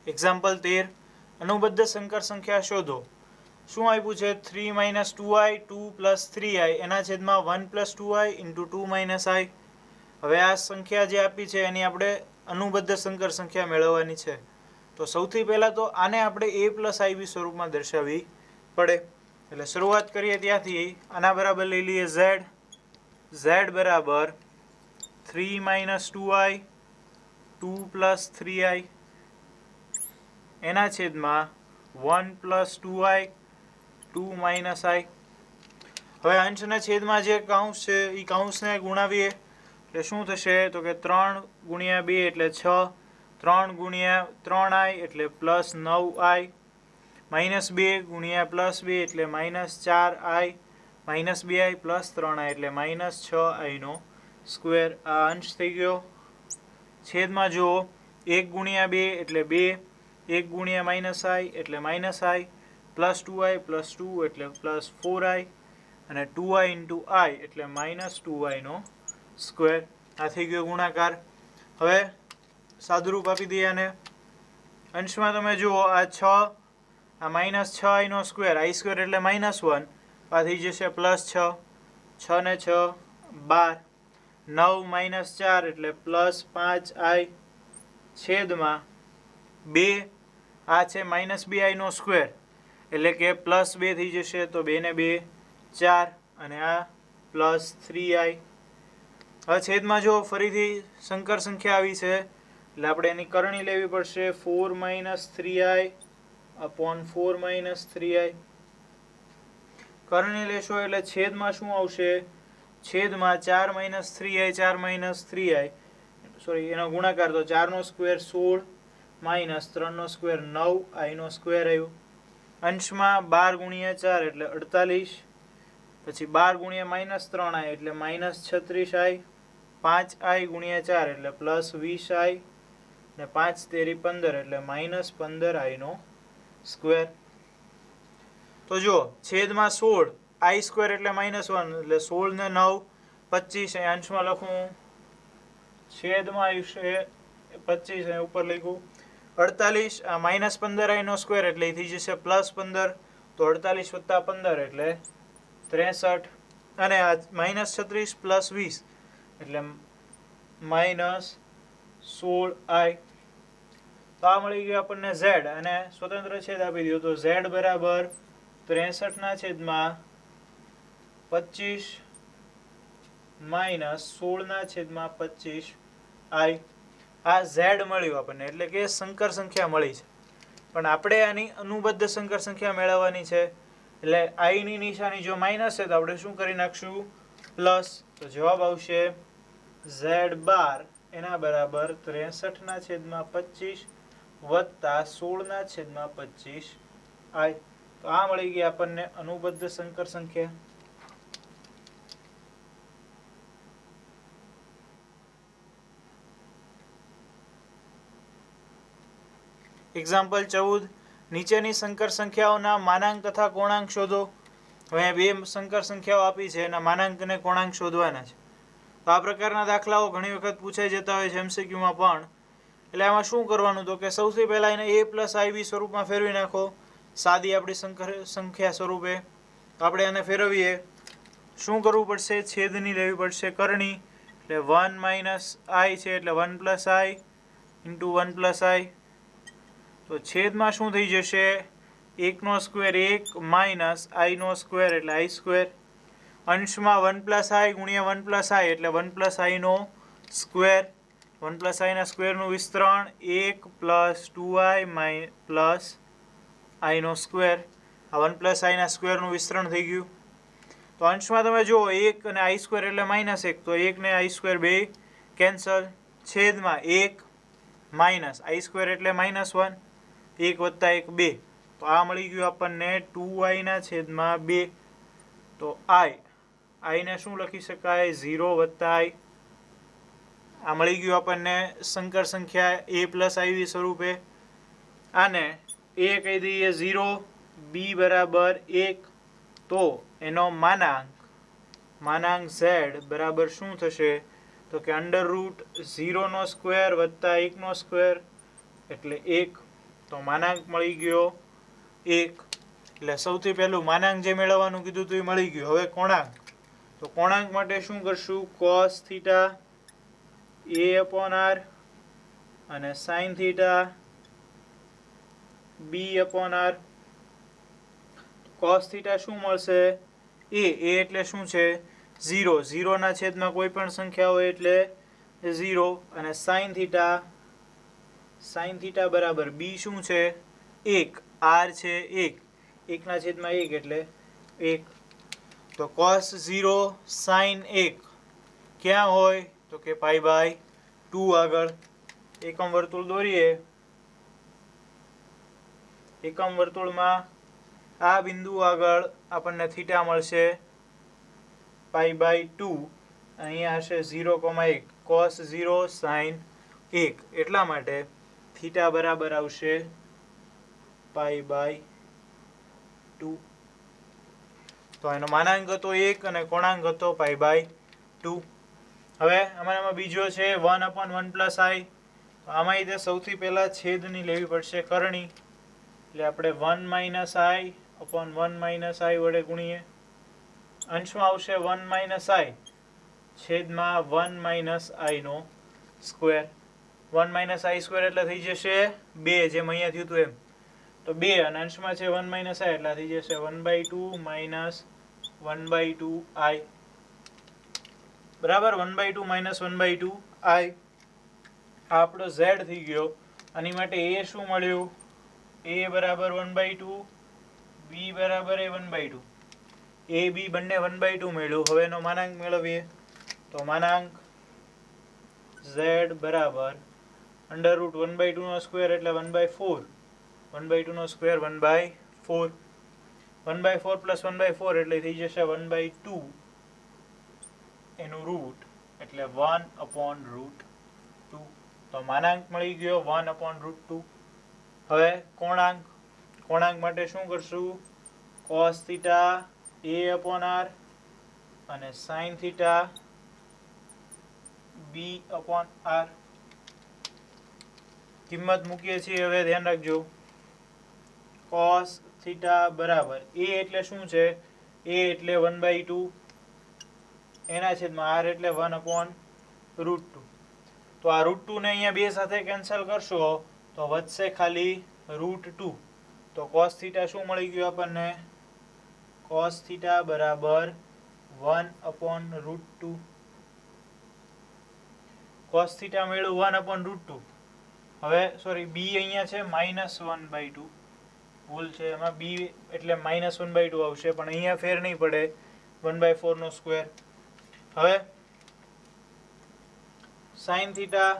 Speaker 1: એક્ઝામ્પલ 13 અનુબદ્ધ સંકર સંખ્યા શોધો શું આપ્યું છે 3 - 2i 2 + 3i એના છેદમાં 1 + 2i × 2 - i હવે આ સંખ્યા જે આપી છે એની આપણે અનુબદ્ધ સંકર સંખ્યા મેળવવાની છે તો સૌથી પહેલા તો આને આપણે a + ib સ્વરૂપમાં દર્શાવવી પડે એટલે શરૂઆત કરીએ ત્યાંથી આના બરાબર લઈ લઈએ z બરાબર 3 - 2i 2 + 3i એના છેદમાં 1 + 2i 2 - i હવે અંશના છેદમાં જે કૌંસ છે એ કૌંસને ગુણાવીએ એટલે શું થશે તો કે 3 × 2 એટલે 6 3 × 3i એટલે +9i -2 × +2 એટલે -4i -2i + 3i એટલે -6i નો સ્ક્વેર આ અંશ થઈ ગયો છેદમાં જુઓ 1 × 2 એટલે 2 1 × -i એટલે -i +2i + 2 એટલે +4i અને 2i × i એટલે -2i નો સ્ક્વેર આ થઈ ગયો ગુણાકાર હવે સાદુરૂપ આપી દઈએ આને અંશમાં તમે જુઓ આ 6 આ -6i no square i square એટલે -1 આ થઈ જશે +6 6 ને 6 12 9 - 4 એટલે +5i છેદમાં 2 આ છે -2i નો સ્ક્વેર એટલે કે +2 થઈ જશે તો 2 ને 2 4 અને આ +3i હવે છેદમાં જો ફરીથી સંકર સંખ્યા આવી છે એટલે આપણે એની કરણી લેવી પડશે 4 - 3i / 4 - 3i કરણી લેશો એટલે છેદમાં શું આવશે છેદમાં 4 - 3i 4 - 3i સોરી એનો ગુણાકાર તો 4 નો સ્ક્વેર 16 -3 નો સ્ક્વેર 9 i નો સ્ક્વેર આવ્યો અંશમાં 12 × 4 એટલે 48 પછી 12 × -3i એટલે -36i 5i × 4 એટલે +20i ને 5 તેરી 15 એટલે -15i નો સ્ક્વેર તો જો છેદમાં 16 i સ્ક્વેર એટલે -1 એટલે 16 ને 9 25 અહીં અંશમાં લખું છેદમાં આવશે 25 અહીં ઉપર લખ્યું 48 આ -15i નો સ્ક્વેર એટલે થઈ જશે +15 તો 48 વત્તા 15 એટલે 63 અને આ -36 પ્લસ 20 એટલે -16i. તો આ મળી ગયું આપણને z અને સ્વતંત્ર છેદ આપી દીધો તો z બરાબર 63/25 -16/25i. આ z મળ્યું આપણને, એટલે કે સંકર સંખ્યા મળી છે. પણ આપણે આની અનુબદ્ધ સંકર સંખ્યા મેળવવાની છે, એટલે i ની નિશાની જો માઇનસ છે તો આપણે શું કરી નાખશું, પ્લસ. તો જવાબ આવશે z બાર એના બરાબર 63/25 વત્તા 16/25i. તો આ મળી ગઈ આપણને અનુબદ્ધ સંકર સંખ્યા. એક્ઝામ્પલ 14, નીચેની સંકર સંખ્યાઓના માનાંક તથા કોણાંક શોધો. હવે બે સંકર સંખ્યાઓ આપી છે, એના માનાંક અને કોણાંક શોધવાના છે. તો આ પ્રકારના દાખલાઓ ઘણી વખત પૂછાઈ જતા હોય છે એમસીક્યુમાં પણ. એટલે આમાં શું કરવાનું, તો કે સૌથી પહેલાં એને a પ્લસ ib સ્વરૂપમાં ફેરવી નાખો, સાદી આપણી સંકર સંખ્યા સ્વરૂપે. તો આપણે એને ફેરવીએ. શું કરવું પડશે, છેદની લેવી પડશે કરણી. એટલે 1 - i છે એટલે 1 + i ઇન્ટુ 1 + i. તો છેદમાં શું થઈ જશે, 1 નો સ્ક્વેર 1 માઇનસ i નો સ્ક્વેર એટલે i સ્ક્વેર. અંશમાં 1 + i ગુણ્યા 1 + i એટલે 1 + i નો સ્ક્વેર. 1 + i ના સ્ક્વેરનું વિસ્તરણ 1 + 2i પ્લસ i નો સ્ક્વેર. આ 1 + i ના સ્ક્વેરનું વિસ્તરણ થઈ ગયું. તો અંશમાં તમે જુઓ 1 અને i સ્ક્વેર એટલે -1, તો 1 ને i સ્ક્વેર બે કેન્સલ. છેદમાં 1 માઇનસ i સ્ક્વેર એટલે -1, 1 + 1 2. તો આ મળી ગયું આપણને 2i/2. તો i ને શું લખી શકાય, 0 + i. આ મળી ગયું આપણને સંકર સંખ્યા a પ્લસ iv સ્વરૂપે. આને a કહી દઈએ 0, b બરાબર 1. તો એનો માનાંક z બરાબર શું થશે, તો કે √0 નો સ્ક્વેર વત્તા 1 નો સ્ક્વેર એટલે 1. તો માનાંક મળી ગયો 1. એટલે સૌથી પહેલું માનાંક જે મેળવવાનું કીધું હતું એ મળી ગયું. હવે કોણાંક. તો કોણાંક માટે શું કરશું, cos θ a/r અને sin θ b/r. cos θ શું મળશે, a એટલે શું છે, 0. 0 ના છેદમાં કોઈ પણ સંખ્યા હોય એટલે 0. અને sin θ બરાબર b શું છે, 1. r છે 1. 1 ના છેદમાં 1 એટલે 1. તો cos 0 sin 1 ક્યાં હોય, તો કે π/2 આગળ. એકમ વર્તુળ દોરીએ. એકમ વર્તુળમાં આ બિંદુ આગળ આપણને થીટા મળશે π/2. અહીંયા હશે 0,1. cos 0 sin 1. એટલા માટે થીટા બરાબર આવશે π/2. તો એનો માનાંક હતો 1 અને કોણાંક હતો π/2. હવે આમાં બીજો છે 1/1 + i. તો આમાં તે સૌથી પહેલા છેદની લેવી પડશે કરણી. એટલે આપણે 1 - i/1 - i વડે ગુણીએ. અંશમાં આવશે 1 - i છેદમાં 1 - i નો સ્ક્વેર. 1 - i સ્ક્વેર એટલે થઈ જશે 2, જેમ અહીંયા થયું હતું એમ. તો 2 અને અંશમાં છે 1 - i એટલે થઈ જશે 1/2 - 1/2i. બરાબર, 1/2 - 1/2i. આ આપણો z થઈ ગયો. આની માટે a શું મળ્યું, a બરાબર 1/2, b બરાબર 1/2. a b બંને 1/2 મળ્યું. હવે એનો માનાંક મેળવીએ. તો માનાંક z બરાબર √1/2 નો સ્ક્વેર એટલે 1/4. 1/2 નો સ્ક્વેર 1/4. 1/4 + 1/4 એટલે થઈ જશે 1/2 એનું રૂટ એટલે 1/√2. તો માનાંક મળી ગયો 1/√2. હવે કોણાંક માટે શું કરશું, cos θ a/r અને sin θ b/r. કિંમત મૂકીએ છીએ. હવે ધ્યાન રાખજો, cos થીટા બરાબર એ એટલે શું છે? એ એટલે 1/2 એના છેદમાં r એટલે 1/√2. તો આ √2 ને અહીંયા બે સાથે કેન્સલ કરશો તો વધશે ખાલી √2. તો cos થીટા શું મળી ગયું આપણને? cos થીટા બરાબર 1/√2. cos થીટા મળ્યું 1/√2. હવે સોરી b અહીંયા છે -1/2. ભૂલ છે એમાં, b એટલે -1/2 આવશે, પણ અહીંયા ફેર નહીં પડે, 1/4². હવે sin થીટા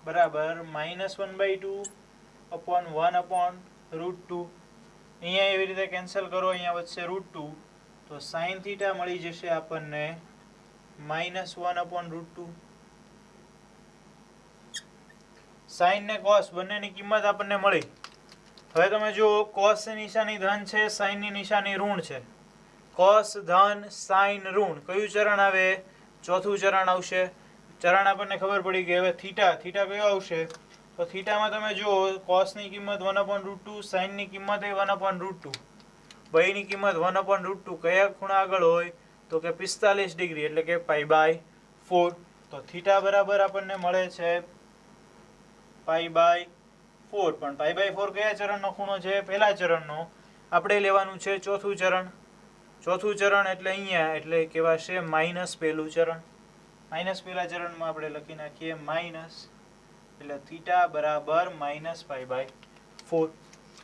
Speaker 1: બરાબર -1/2/1/√2. અહીંયા એવી રીતે કેન્સલ કરો, અહીંયા વધશે √2. તો sin થીટા મળી જશે આપણને -1/√2. sin ને cos બંનેની કિંમત આપણને મળી. હવે તમે જુઓ, cos ની નિશાની ધન છે, sin ની નિશાની ઋણ છે. cos ધન, sin ઋણ, કયું ચરણ આવે? ચોથું ચરણ આવશે. ચરણ આપણને ખબર પડી ગઈ. હવે થીટા કયો આવશે? તો થીટામાં તમે જુઓ, cos ની કિંમત 1/√2, sin ની કિંમત 1/√2, બેયની કિંમત 1/√2. કયા ખૂણા આગળ હોય? તો કે 45 ડિગ્રી, એટલે કે π/4. તો થીટા બરાબર આપણને મળે છે π/4. પણ π/4 કયા ચરણનો ખૂણો છે? પહેલા ચરણનો. આપણે લેવાનું છે ચોથું ચરણ. ચોથું ચરણ એટલે અહીંયા, એટલે કહેવાશે માઇનસ પહેલું ચરણ. માઇનસ પહેલા ચરણમાં આપણે લખી નાખીએ માઇનસ, એટલે થીટા બરાબર -π/4.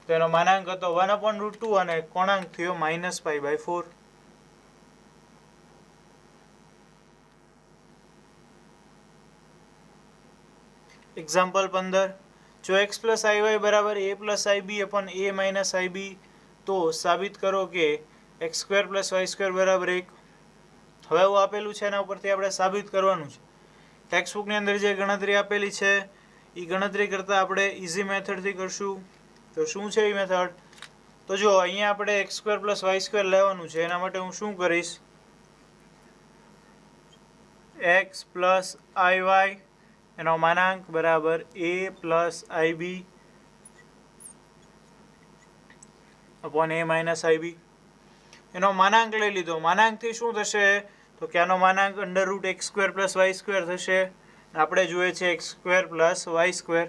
Speaker 1: તો એનો માનાંક હતો 1/√2 અને કોણાંક થયો -π/4. એક્ઝામ્પલ 15. જો x + iy બરાબર a + ib / a - ib, તો સાબિત કરો કે x² + y² બરાબર 1. હવે એવું આપેલું છે, એના ઉપરથી આપણે સાબિત કરવાનું છે. ટેક્સ્ટ બુકની અંદર જે ગણતરી આપેલી છે એ ગણતરી કરતાં આપણે ઇઝી મેથડથી કરશું. તો શું છે એ મેથડ? તો જો અહીંયા આપણે x² + y² લેવાનું છે. એના માટે હું શું કરીશ? x + iy એનો માનાંક બરાબર a + ib / a - ib. એનો માનાંક લઈ લીધો. માનાંકથી શું થશે? તો કે આનો માનાંક √x² + y² થશે. આપણે જોઈએ છે x² + y²,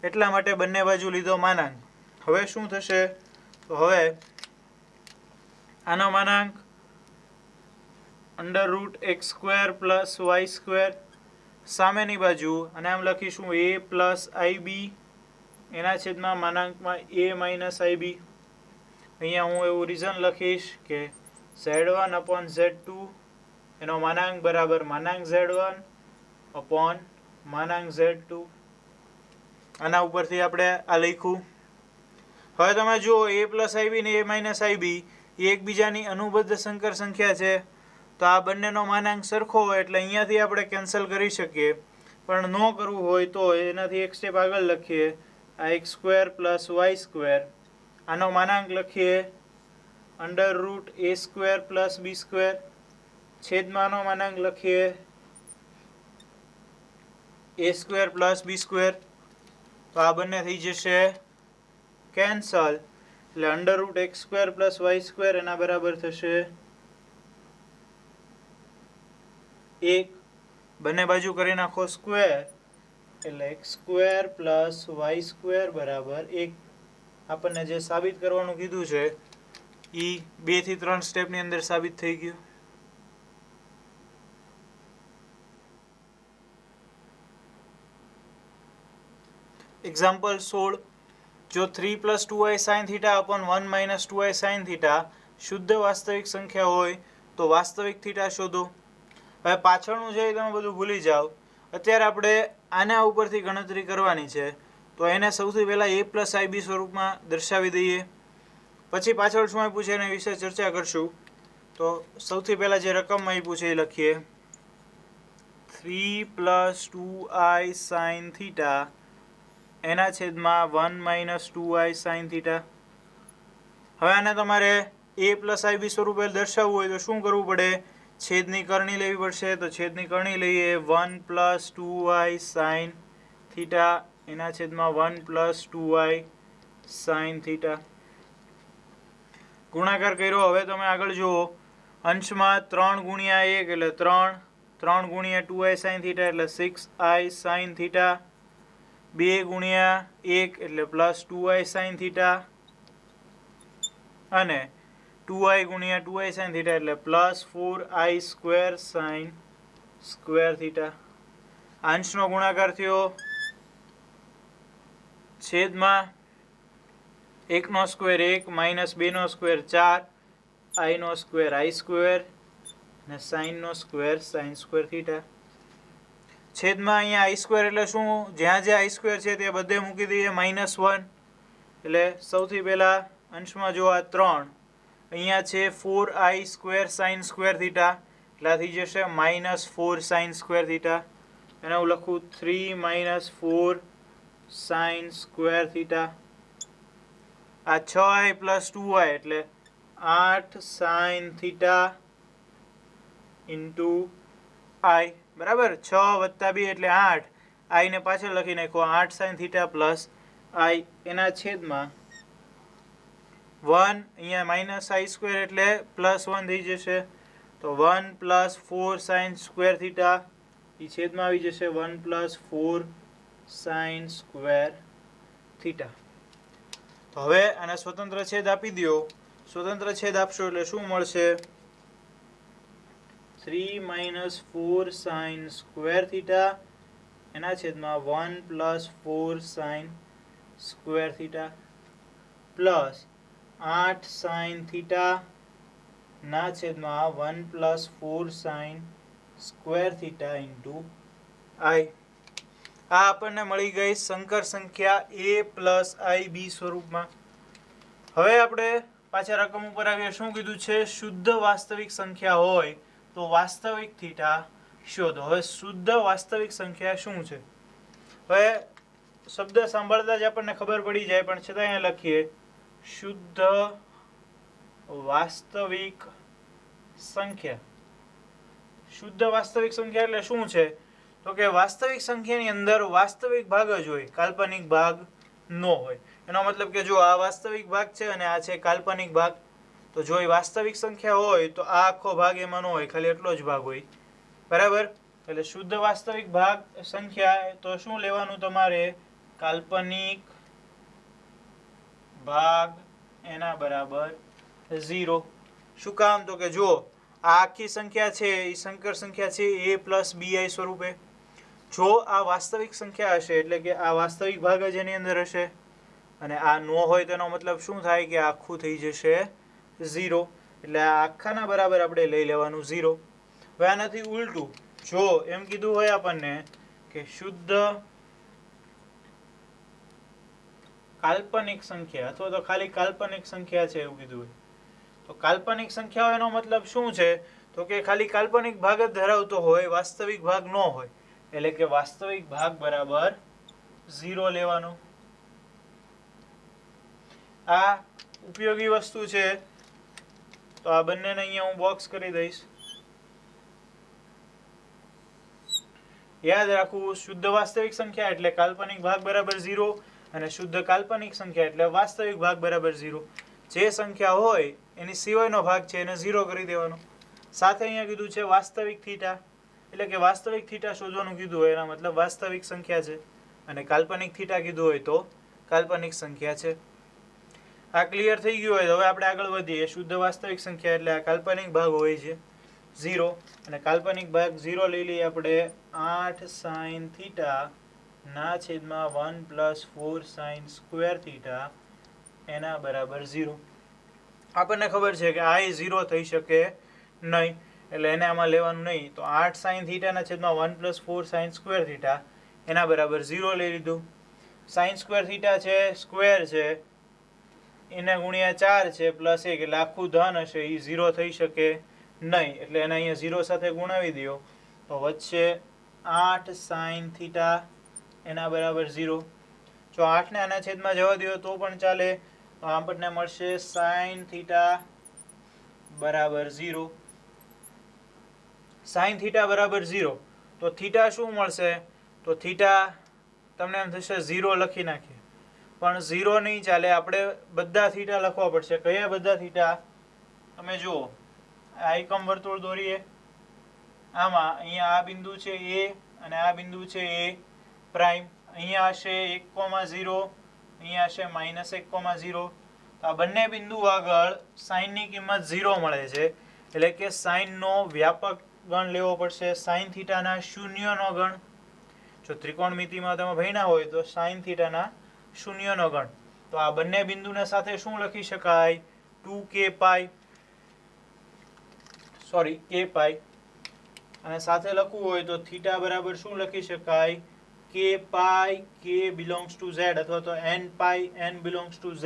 Speaker 1: એટલા માટે બંને બાજુ લીધો માનાંક. હવે શું થશે? તો હવે આનો માનાંક √x² + y², સામેની બાજુ, અને આમ લખીશું a + ib એના છેદમાં માનાંકમાં a - ib. અહીંયા હું એવું રીઝન લખીશ કે z1/z2 એનો માનાંક બરાબર z1/z2. આના ઉપરથી આપણે આ લખ્યું. હવે તમે જુઓ, a + ib ને a - ib એ એકબીજાની અનુબદ્ધ સંકર સંખ્યા છે. તો આ બંનેનો માનાંક સરખો હોય એટલે અહીંયાથી આપણે કેન્સલ કરી શકીએ. પણ ન કરવું હોય તો એનાથી એક સ્ટેપ આગળ લખીએ. આ x² + y², આનો માનાંક લખીએ √a² + b², છેદમાંનો માનાંક લખીએ a² + b². તો આ બંને થઈ જશે કેન્સલ, એટલે √x² + y² એના બરાબર થશે 1. બંને બાજુ કરી નાખો સ્ક્વેર, એટલે x² + y² બરાબર 1. આપણને જે સાબિત કરવાનું કીધું છે એ 2 થી 3 સ્ટેપની અંદર સાબિત થઈ ગયું. એક્ઝામ્પલ 16. જો 3 + 2i sin θ / 1 - 2i sin θ શુદ્ધ વાસ્તવિક સંખ્યા હોય તો વાસ્તવિક થીટા શોધો. હવે પાછળનું છે એ તમે બધું ભૂલી જાઓ. અત્યારે આપણે આના ઉપરથી ગણતરી કરવાની છે. તો એને સૌથી પહેલાં a + ib સ્વરૂપમાં દર્શાવી દઈએ. પછી પાછળ શું આપ્યું છે એના વિશે ચર્ચા કરશું. તો સૌથી પહેલાં જે રકમ આપ્યું છે એ લખીએ 3 + 2i sin θ એના છેદમાં 1 - 2i sin θ. હવે આને તમારે a + ib સ્વરૂપે દર્શાવવું હોય તો શું કરવું પડે? છેદની કરણી લેવી પડશે. તો છેદની કરણી લઈએ 1 + 2i sin θ એના છેદમાં 1 + 2i sin θ. ગુણાકાર કર્યો. હવે તમે આગળ જુઓ, અંશમાં 3 ગુણ્યા 1 એટલે 3, 3 ગુણ્યા 2i sin થીટા એટલે 6i sin થીટા, 2 ગુણ્યા 1 એટલે પ્લસ 2i sin થીટા, અને 2i ગુણ્યા 2i sin થીટા એટલે plus 4i square sin square theta. અંશનો ગુણાકાર થયો, છેદમાં 1 નો સ્ક્વેર 1 માઇનસ 2 નો સ્ક્વેર 4, i નો સ્ક્વેર i સ્ક્વેર અને sin નો સ્ક્વેર sin સ્ક્વેર થીટા. છેદમાં અહીંયા i સ્ક્વેર એટલે શું? જ્યાં જ્યાં i સ્ક્વેર છે તે બધે મૂકી દઈએ -1. એટલે સૌથી પહેલા અંશમાં જો આ 3, અહીંયા છે 4i square sin square theta, એટલે થઈ જશે -4 sin સ્ક્વેર થીટા. એને હું લખું 3 - 4 sin સ્ક્વેર થીટા. આ 6i + 2i એટલે 8 sin થીટા ઇન્ટુ i, બરાબર. 6 + 2 એટલે 8, i ને પાછળ લખી નાખો, 8 sin થીટા પ્લસ i, એના છેદમાં 1, અહીંયા -i સ્ક્વેર એટલે +1 થઈ જશે, તો 1 + 4 sin સ્ક્વેર થીટા એ છેદમાં આવી જશે 1 + 4 sin સ્ક્વેર થીટા. તો હવે આને સ્વતંત્ર છેદ આપી દો. સ્વતંત્ર છેદ આપશો એટલે શું મળશે? 3 - 4 sin સ્ક્વેર થીટા એના છેદમાં 1 + 4 sin square theta plus 8 sin theta ના છેદમાં 1 + 4 sin square theta into i. આ આપણને મળી ગઈ સંકર સંખ્યા a + ib સ્વરૂપમાં. હવે આપણે પાછા રકમ ઉપર આવીએ. શું કીધું છે? શુદ્ધ વાસ્તવિક સંખ્યા હોય તો વાસ્તવિક થીટા શોધો. હવે શુદ્ધ વાસ્તવિક સંખ્યા શું છે? હવે શબ્દ સાંભળતા જ આપણને ખબર પડી જાય, પણ છતાં અહીંયા લખીએ શુદ્ધ વાસ્તવિક સંખ્યા. શુદ્ધ વાસ્તવિક સંખ્યા એટલે શું છે? તો કે વાસ્તવિક સંખ્યાની અંદર વાસ્તવિક ભાગ જ હોય, કાલ્પનિક ભાગ ન હોય. એનો મતલબ કે જો આ વાસ્તવિક ભાગ છે અને આ છે કાલ્પનિક ભાગ, તો જો એ વાસ્તવિક સંખ્યા હોય તો આ આખો ભાગ એમાં ન હોય, ખાલી એટલો જ ભાગ હોય, બરાબર. એટલે શુદ્ધ વાસ્તવિક ભાગ સંખ્યા તો શું લેવાનું તમારે? કાલ્પનિક ભાગ એના બરાબર 0. શું કામ? તો કે જો આ આખી સંખ્યા છે એ સંકર સંખ્યા છે a + bi સ્વરૂપે. જો આ વાસ્તવિક સંખ્યા હશે એટલે કે આ વાસ્તવિક ભાગ જ એની અંદર હશે, અને આ ન હોય તેનો મતલબ શું થાય? કે આખું થઈ જશે 0. એટલે આ આખાના બરાબર આપણે લઈ લેવાનું 0. હવે આનાથી ઉલટું, જો એમ કીધું હોય આપણને કે શુદ્ધ કાલ્પનિક સંખ્યા અથવા તો ખાલી કાલ્પનિક સંખ્યા છે એવું કીધું હોય, તો કાલ્પનિક સંખ્યા એનો મતલબ શું છે? તો કે ખાલી કાલ્પનિક ભાગ જ ધરાવતો હોય, વાસ્તવિક ભાગ ન હોય. એટલે કે વાસ્તવિક ભાગ બરાબર 0 લેવાનો. આ ઉપયોગી વસ્તુ છે, તો આ બંનેને અહીંયા હું બોક્સ કરી દઈશ. યાદ રાખવું, શુદ્ધ વાસ્તવિક સંખ્યા એટલે કાલ્પનિક ભાગ બરાબર 0, અને શુદ્ધ કાલ્પનિક સંખ્યા એટલે વાસ્તવિક ભાગ બરાબર 0. જે સંખ્યા હોય એની સિવાયનો ભાગ છે એને 0 કરી દેવાનો. સાથે અહીંયા કીધું છે વાસ્તવિક થીટા, એટલે કે વાસ્તવિક થીટા શોધવાનું કીધું હોય, એના મતલબ વાસ્તવિક સંખ્યા છે, અને કાલ્પનિક થીટા કીધું હોય તો કાલ્પનિક સંખ્યા છે. આ ક્લિયર થઈ ગયું હોય તો હવે આપણે આગળ વધીએ. શુદ્ધ વાસ્તવિક સંખ્યા એટલે આ કાલ્પનિક ભાગ હોય છે 0, અને કાલ્પનિક ભાગ 0 લઈ લઈએ આપણે. 8 sin થીટા ના છેદમાં 1 + 4 sin સ્ક્વેર થીટા એના બરાબર 0. આપણને ખબર છે કે આ 0 થઈ શકે નહીં, એટલે એને આમાં લેવાનું નહીં. તો 8 sin થીટા ના છેદમાં 1 + 4 sin સ્ક્વેર થીટા એના બરાબર 0 લઈ લીધું. sin સ્ક્વેર થીટા છે, સ્ક્વેર છે, એને ગુણ્યા 4 છે +1 એટલે આખું ધન હશે, એ 0 થઈ શકે નહીં. એટલે એને અહીંયા 0 સાથે ગુણાવી દો તો વચ્ચે 8 sin થીટા એના બરાબર 0. જો 8 ને આના છેદમાં જવા દો તો પણ ચાલે, તો આપણને મળશે sin થીટા બરાબર 0. sin થીટા બરાબર 0, તો થીટા શું મળશે? તો થીટા તમને એમ થશે 0 લખી નાખીએ, પણ 0 નહીં ચાલે, આપણે બધા થીટા લખવા પડશે. કયા બધા થીટા? તમે જુઓ, આ એકમ વર્તુળ દોરીએ. આમાં અહીંયા આ બિંદુ છે એ અને આ બિંદુ છે એ પ્રાઇમ. અહીંયા હશે 1,0, અહીંયા હશે -1,0. આ બંને બિંદુ આગળ સાઇનની કિંમત 0 મળે છે, એટલે કે સાઇનનો વ્યાપક ગણ લેવો પડશે. સાઇન થીટાના શૂન્યનો ગણ. જો ત્રિકોણમિતિમાં તમે ભણ્યા હોય તો સાઇન થીટાના શૂન્યનો ગણ. તો આ બંને બિંદુને સાથે શું લખી શકાય? 2k પાઈ, સોરી k પાઈ. અને સાથે લખવું હોય તો થીટા બરાબર શું લખી શકાય? k pi, k belongs to z, અથવા તો n pi, n belongs to z.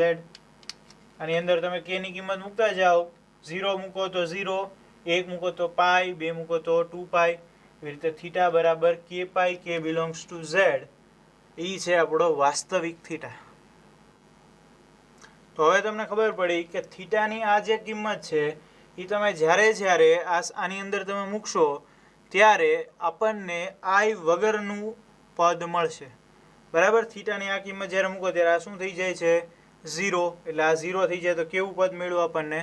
Speaker 1: આની અંદર તમે k ની કિંમત મૂકતા જાઓ. 0 મૂકો તો 0, 1 મૂકો તો પાઈ, 2 મૂકો તો 2 પાઈ. એવી રીતે થીટા બરાબર k pi, k belongs to z. એ છે આપણો વાસ્તવિક થીટા. તો હવે તમને ખબર પડી કે થીટાની આ જે કિંમત છે એ તમે જ્યારે આની અંદર તમે મૂકશો ત્યારે આપણને આઈ વગરનું પદ મળશે. બરાબર? થીટાની આ કિંમત જ્યારે મૂકો ત્યારે આ શું થઈ જાય છે? 0. એટલે આ 0 થઈ જાય તો કેવું પદ મળ્યું આપણને?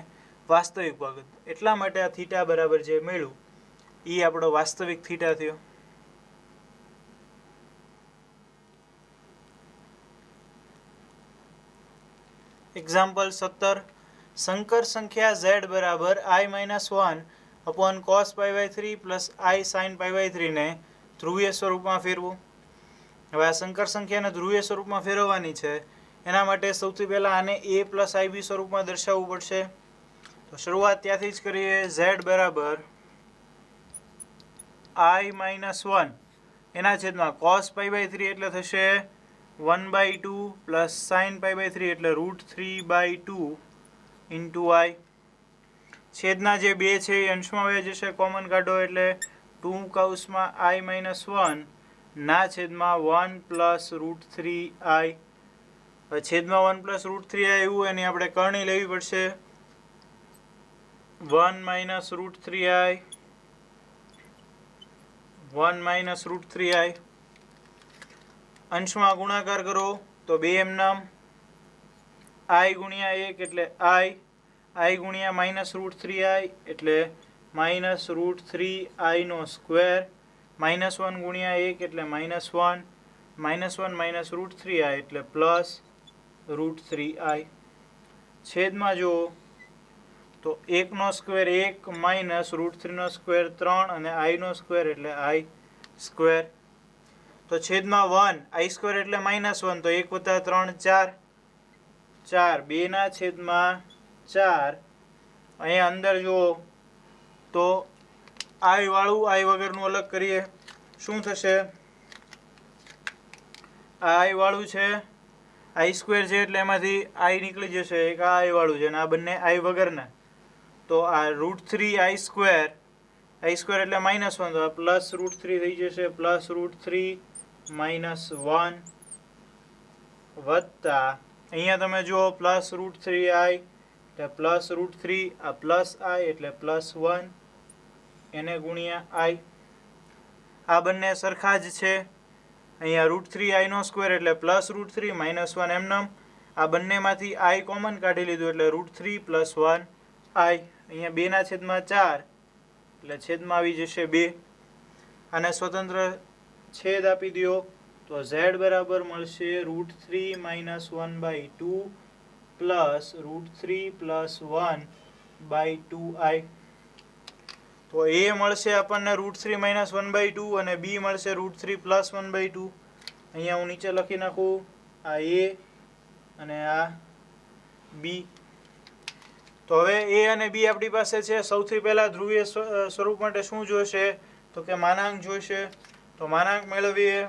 Speaker 1: વાસ્તવિક પદ. એટલા માટે આ થીટા બરાબર જે મળ્યું એ આપણો વાસ્તવિક થીટા થયો. એક્ઝામ્પલ 17. સંકર સંખ્યા z બરાબર i-1 upon cos π/3 plus i sin π/3 ને ધ્રુવીય સ્વરૂપમાં ફેરવું. હવે આ સંકર સંખ્યાને ધ્રુવીય સ્વરૂપમાં ફેરવવાની છે. એના માટે સૌથી પહેલાં આને a પ્લસ ib સ્વરૂપમાં દર્શાવવું પડશે. તો શરૂઆત ત્યાંથી જ કરીએ. z બરાબર i-1 એના છેદમાં cos π/3 એટલે થશે 1/2 પ્લસ sin π/3 એટલે √3/2 ઇન્ટુ i. છેદના જે બે છે એ અંશમાં વહી જશે, કોમન કાઢો એટલે 2 કૌંસમાં i-1 ના છેદમાં 1 પ્લસ √3i. છેદમાં 1 પ્લસ √3i આવ્યું, એની આપણે કરણી લેવી પડશે. 1 માઇનસ √3i, 1 માઇનસ √3i. અંશમાં ગુણાકાર કરો તો 2 એમનામ. i ગુણ્યા 1 એટલે i ગુણ્યા માઇનસ √3i એટલે માઇનસ √3i નો સ્ક્વેર. -1 ગુણ્યા 1 એટલે -1, -1 માઇનસ √3i એટલે પ્લસ √3i. છેદમાં જુઓ તો 1 નો સ્ક્વેર 1 માઇનસ √3 નો સ્ક્વેર 3 અને i નો સ્ક્વેર એટલે i સ્ક્વેર. તો છેદમાં 1 i સ્ક્વેર એટલે -1, તો 1 વત્તા 3 4, 2 ના છેદમાં 4. અહીંયા અંદર જુઓ તો i વાળું i વગરનું અલગ કરીએ. શું થશે? આ i વાળું છે, i સ્ક્વેર છે એટલે એમાંથી i નીકળી જશે. એક આ i વાળું છે અને આ બંને i વગરના. તો આ √3i સ્ક્વેર, i સ્ક્વેર એટલે -1, તો આ પ્લસ √3 થઈ જશે. પ્લસ √3 -1 વત્તા અહીંયા તમે જુઓ પ્લસ √3i એટલે પ્લસ √3, આ પ્લસ i એટલે +1 એને ગુણ્યા i. આ બંને સરખા જ છે. અહીંયા √3i નો સ્ક્વેર એટલે પ્લસ √3 -1 એમનેમ. આ બંનેમાંથી i કોમન કાઢી લીધું એટલે √3 + 1i. અહીંયા 2 ના છેદમાં 4 એટલે છેદમાં આવી જશે 2. આને સ્વતંત્ર છેદ આપી દો તો z બરાબર મળશે √3 - 1/2 પ્લસ √3 + 1/2i. તો a મળશે આપણને √3 - 1/2 અને b મળશે √3 + 1/2. અહીંયા હું નીચે લખી નાખું આ a અને આ b. તો હવે a અને b આપણી પાસે છે. સૌથી પહેલા ધ્રુવીય સ્વરૂપ માટે શું જોઈશે? તો કે માનાંક જોઈશે. તો માનાંક મેળવીએ.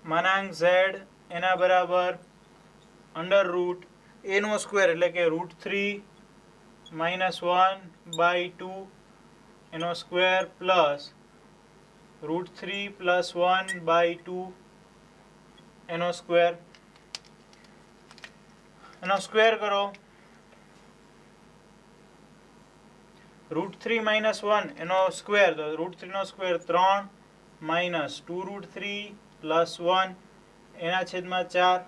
Speaker 1: માનાંક z એના બરાબર √ a નો સ્ક્વેર એટલે કે √3 - 1/2 એનો સ્ક્વેર પ્લસ √3 + 1/2 એનો સ્ક્વેર. એનો સ્ક્વેર કરો. √3 - 1 એનો સ્ક્વેર, તો √3 નો સ્ક્વેર 3 - 2√3 + 1 એના છેદમાં 4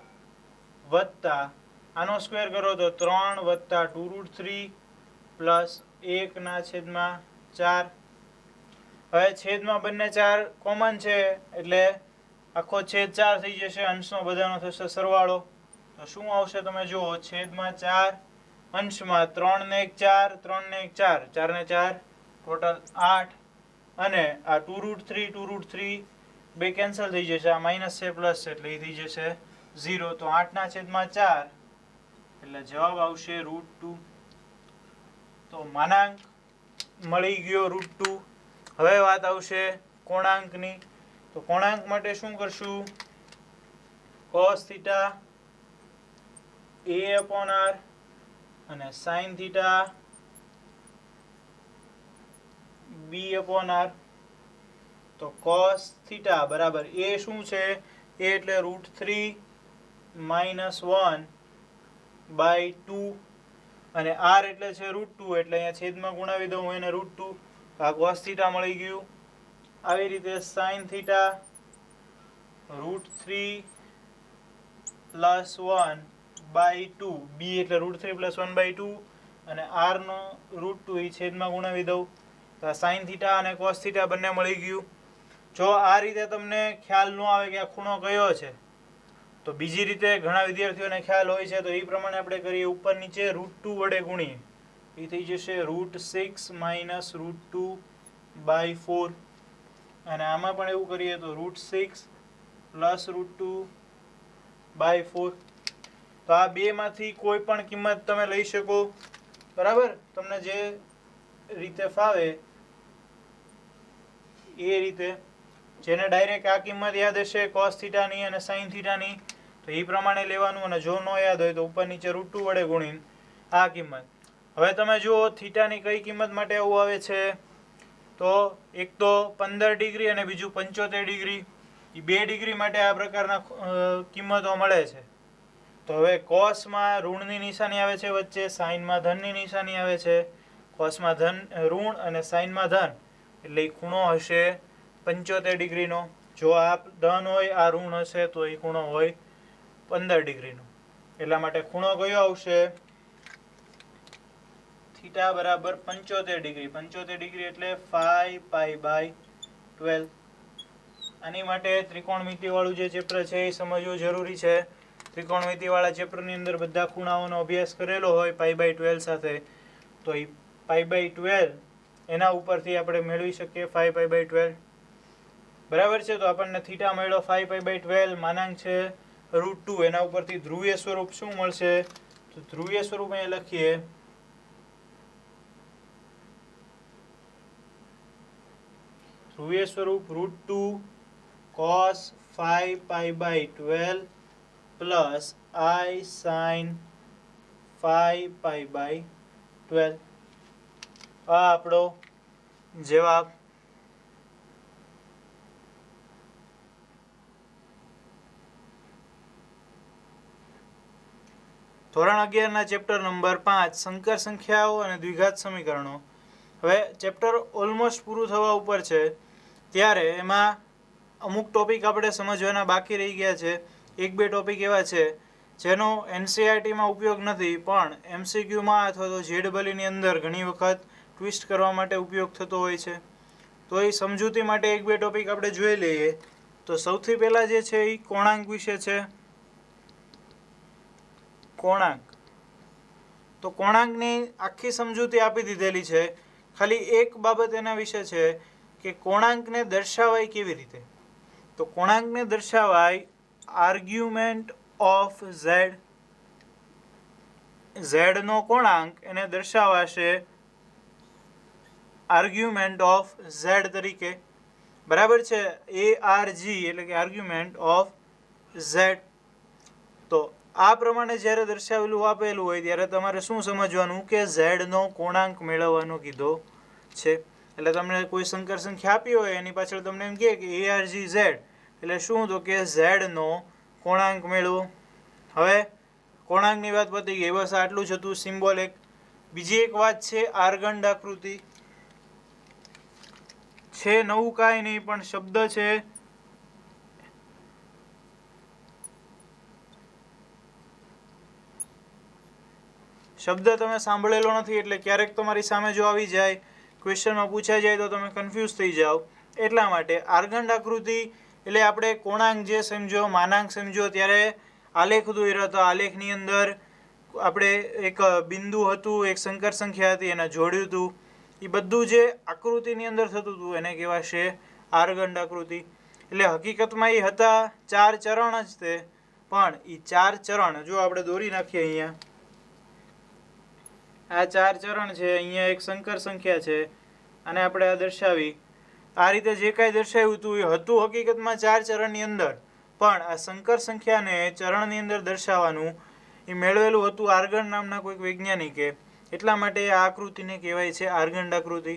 Speaker 1: વત્તા આનો સ્ક્વેર કરો તો 3 વત્તા 2√3 પ્લસ 1/4. હવે છેદમાં બંને 4 કોમન છે એટલે આખો છેદ 4 થઈ જશે. અંશનો બધાનો થશે સરવાળો. તો શું આવશે તમે જુઓ, છેદમાં 4 અંશમાં 3 ને 1 4, 3 ને 1 4, 4 ને 4 ટોટલ 8 અને આ 2√3 બે કેન્સલ થઈ જશે. આ માઇનસ છે પ્લસ છે એટલે એ થઈ જશે 0. તો 8/4 એટલે જવાબ આવશે √2. તો માનાંક મળી ગયો √2. હવે વાત આવશે કોણાંકની. તો કોણાંક માટે શું કરશું, cos θ a/r અને sin θ b/r. તો cos θ બરાબર a શું છે, a એટલે √3 -1/2 અને r એટલે છે √2 એટલે અહીંયા છેદમાં ગુણાવી દઉં હું એને √2. આ cos θ મળી ગયું. આવી રીતે sin θ √3 + 1/2, b એટલે √3 + 1/2 અને r નો √2 એ છેદમાં ગુણાવી દઉં. તો આ sin θ અને cos θ બંને મળી ગયું. જો આ રીતે તમને ખ્યાલ ન આવે કે આ ખૂણો કયો છે, તો બીજી રીતે ઘણા વિદ્યાર્થીઓને ખ્યાલ હોય છે, તો એ પ્રમાણે આપણે કરીએ. ઉપર નીચે √2 વડે ગુણીએ એ થઈ જશે √6 - √2/4 અને આમાં પણ એવું કરીએ તો √6 + √2/4. તો આ બે માંથી કોઈ પણ કિંમત તમે લઈ શકો, બરાબર, તમને જે રીતે ફાવે એ રીતે. જેને ડાયરેક્ટ આ કિંમત યાદ હશે cos θ ની અને sin θ ની, તો એ પ્રમાણે લેવાનું. અને જો ન યાદ હોય તો ઉપર નીચે √2 વડે ગુણીને આ કિંમત. હવે તમે જુઓ થીટાની કઈ કિંમત માટે આવું આવે છે, તો એક તો 15 ડિગ્રી અને બીજું 75 ડિગ્રી, એ 2 ડિગ્રી માટે આ પ્રકારના કિંમતો મળે છે. તો હવે કોસમાં ઋણની નિશાની આવે છે વચ્ચે, સાઇનમાં ધનની નિશાની આવે છે. કોસમાં ધન ઋણ અને સાઇનમાં ધન એટલે એ ખૂણો હશે 75 ડિગ્રીનો. જો આ ધન હોય આ ઋણ હશે તો એ ખૂણો હોય 15 ડિગ્રીનો. એટલા માટે ખૂણો કયો આવશે, થીટા બરાબર 75 ડિગ્રી. 75 ડિગ્રી એટલે 5π/12. આની માટે ત્રિકોણમિતિવાળું જે ચેપ્ટર છે એ સમજવું જરૂરી છે. ત્રિકોણમિતિવાળા ચેપ્ટરની અંદર બધા ખૂણાઓનો અભ્યાસ કરેલો હોય π/12 સાથે, તો એ π/12 એના ઉપરથી આપણે મેળવી શકીએ 5π/12. બરાબર છે. તો આપણને થીટા મળ્યો 5π/12, માનાંક છે √2. એના ઉપરથી ધ્રુવીય સ્વરૂપ શું મળશે, તો ધ્રુવીય સ્વરૂપ અહીંયા લખીએ. ધ્રુવીય સ્વરૂપ √2 cos 5π/12 પ્લસ I sin 5π/12. આ આપણો જવાબ. ધોરણ 11ના ચેપ્ટર નંબર 5 સંકર સંખ્યાઓ અને દ્વિઘાત સમીકરણો. હવે ચેપ્ટર ઓલમોસ્ટ પૂરું થવા ઉપર છે, ત્યારે એમાં અમુક ટોપિક આપણે સમજવાના બાકી રહી ગયા છે. 1-2 ટોપિક એવા છે જેનો NCERTમાં ઉપયોગ નથી, પણ MCQમાં અથવા તો JEEની અંદર ઘણી વખત ટ્વિસ્ટ કરવા માટે ઉપયોગ થતો હોય છે. તો એ સમજૂતી માટે 1-2 ટોપિક આપણે જોઈ લઈએ. તો સૌથી પહેલાં જે છે એ કોણાંક વિશે છે. કોણાંક. તો કોણાંકની આખી સમજૂતી આપી દીધેલી છે. ખાલી એક બાબત એના વિશે છે કે કોણાંકને દર્શાવાય કેવી રીતે. તો કોણાંકને દર્શાવાય આર્ગ્યુમેન્ટ ઓફ z. z નો કોણાંક એને દર્શાવાશે આર્ગ્યુમેન્ટ ઓફ z તરીકે. બરાબર છે. ARG એટલે કે આર્ગ્યુમેન્ટ ઓફ z. તો આ પ્રમાણે જ્યારે દર્શાવેલું આપેલું હોય ત્યારે તમારે શું સમજવાનું કે z નો કોણાંક મેળવવાનો કીધો છે. એટલે તમને કોઈ સંકર સંખ્યા આપી હોય એની પાછળ તમને એમ કહે કે ARG z એટલે શું, તો કે z નો કોણાંક મેળવો. હવે કોણાંકની વાત પતી ગઈ. બસ આટલું જ હતું, સિમ્બોલિક. બીજી એક વાત છે આર્ગંડ આકૃતિ. છે નવું કાંઈ નહીં, પણ શબ્દ છે શબ્દ તમે સાંભળેલો નથી એટલે ક્યારેક તમારી સામે જો આવી જાય, ક્વેશ્ચનમાં પૂછાઈ જાય તો તમે કન્ફ્યુઝ થઈ જાઓ. એટલા માટે આર્ગંડ આકૃતિ એટલે આપણે કોણાંક જે સમજો, માનાંક સમજો, ત્યારે આલેખ દોર્યો હતો. આલેખની અંદર આપણે એક બિંદુ હતું, એક સંકર સંખ્યા હતી, એને જોડ્યું હતું. એ બધું જે આકૃતિની અંદર થતું હતું એને કહેવાશે આર્ગંડ આકૃતિ. એટલે હકીકતમાં એ હતા 4 ચરણ જ તે, પણ એ 4 ચરણ જો આપણે દોરી નાખીએ, અહીંયા આ 4 ચરણ છે, અહીંયા એક સંકર સંખ્યા છે, અને આપણે આ દર્શાવી આ રીતે જે કાંઈ દર્શાવ્યું હતું એ હતું હકીકતમાં 4 ચરણની અંદર, પણ આ સંકર સંખ્યાને ચરણની અંદર દર્શાવવાનું એ મેળવેલું હતું આર્ગંડ નામના કોઈક વૈજ્ઞાનિકે. એટલા માટે આ આકૃતિને કહેવાય છે આર્ગંડ આકૃતિ.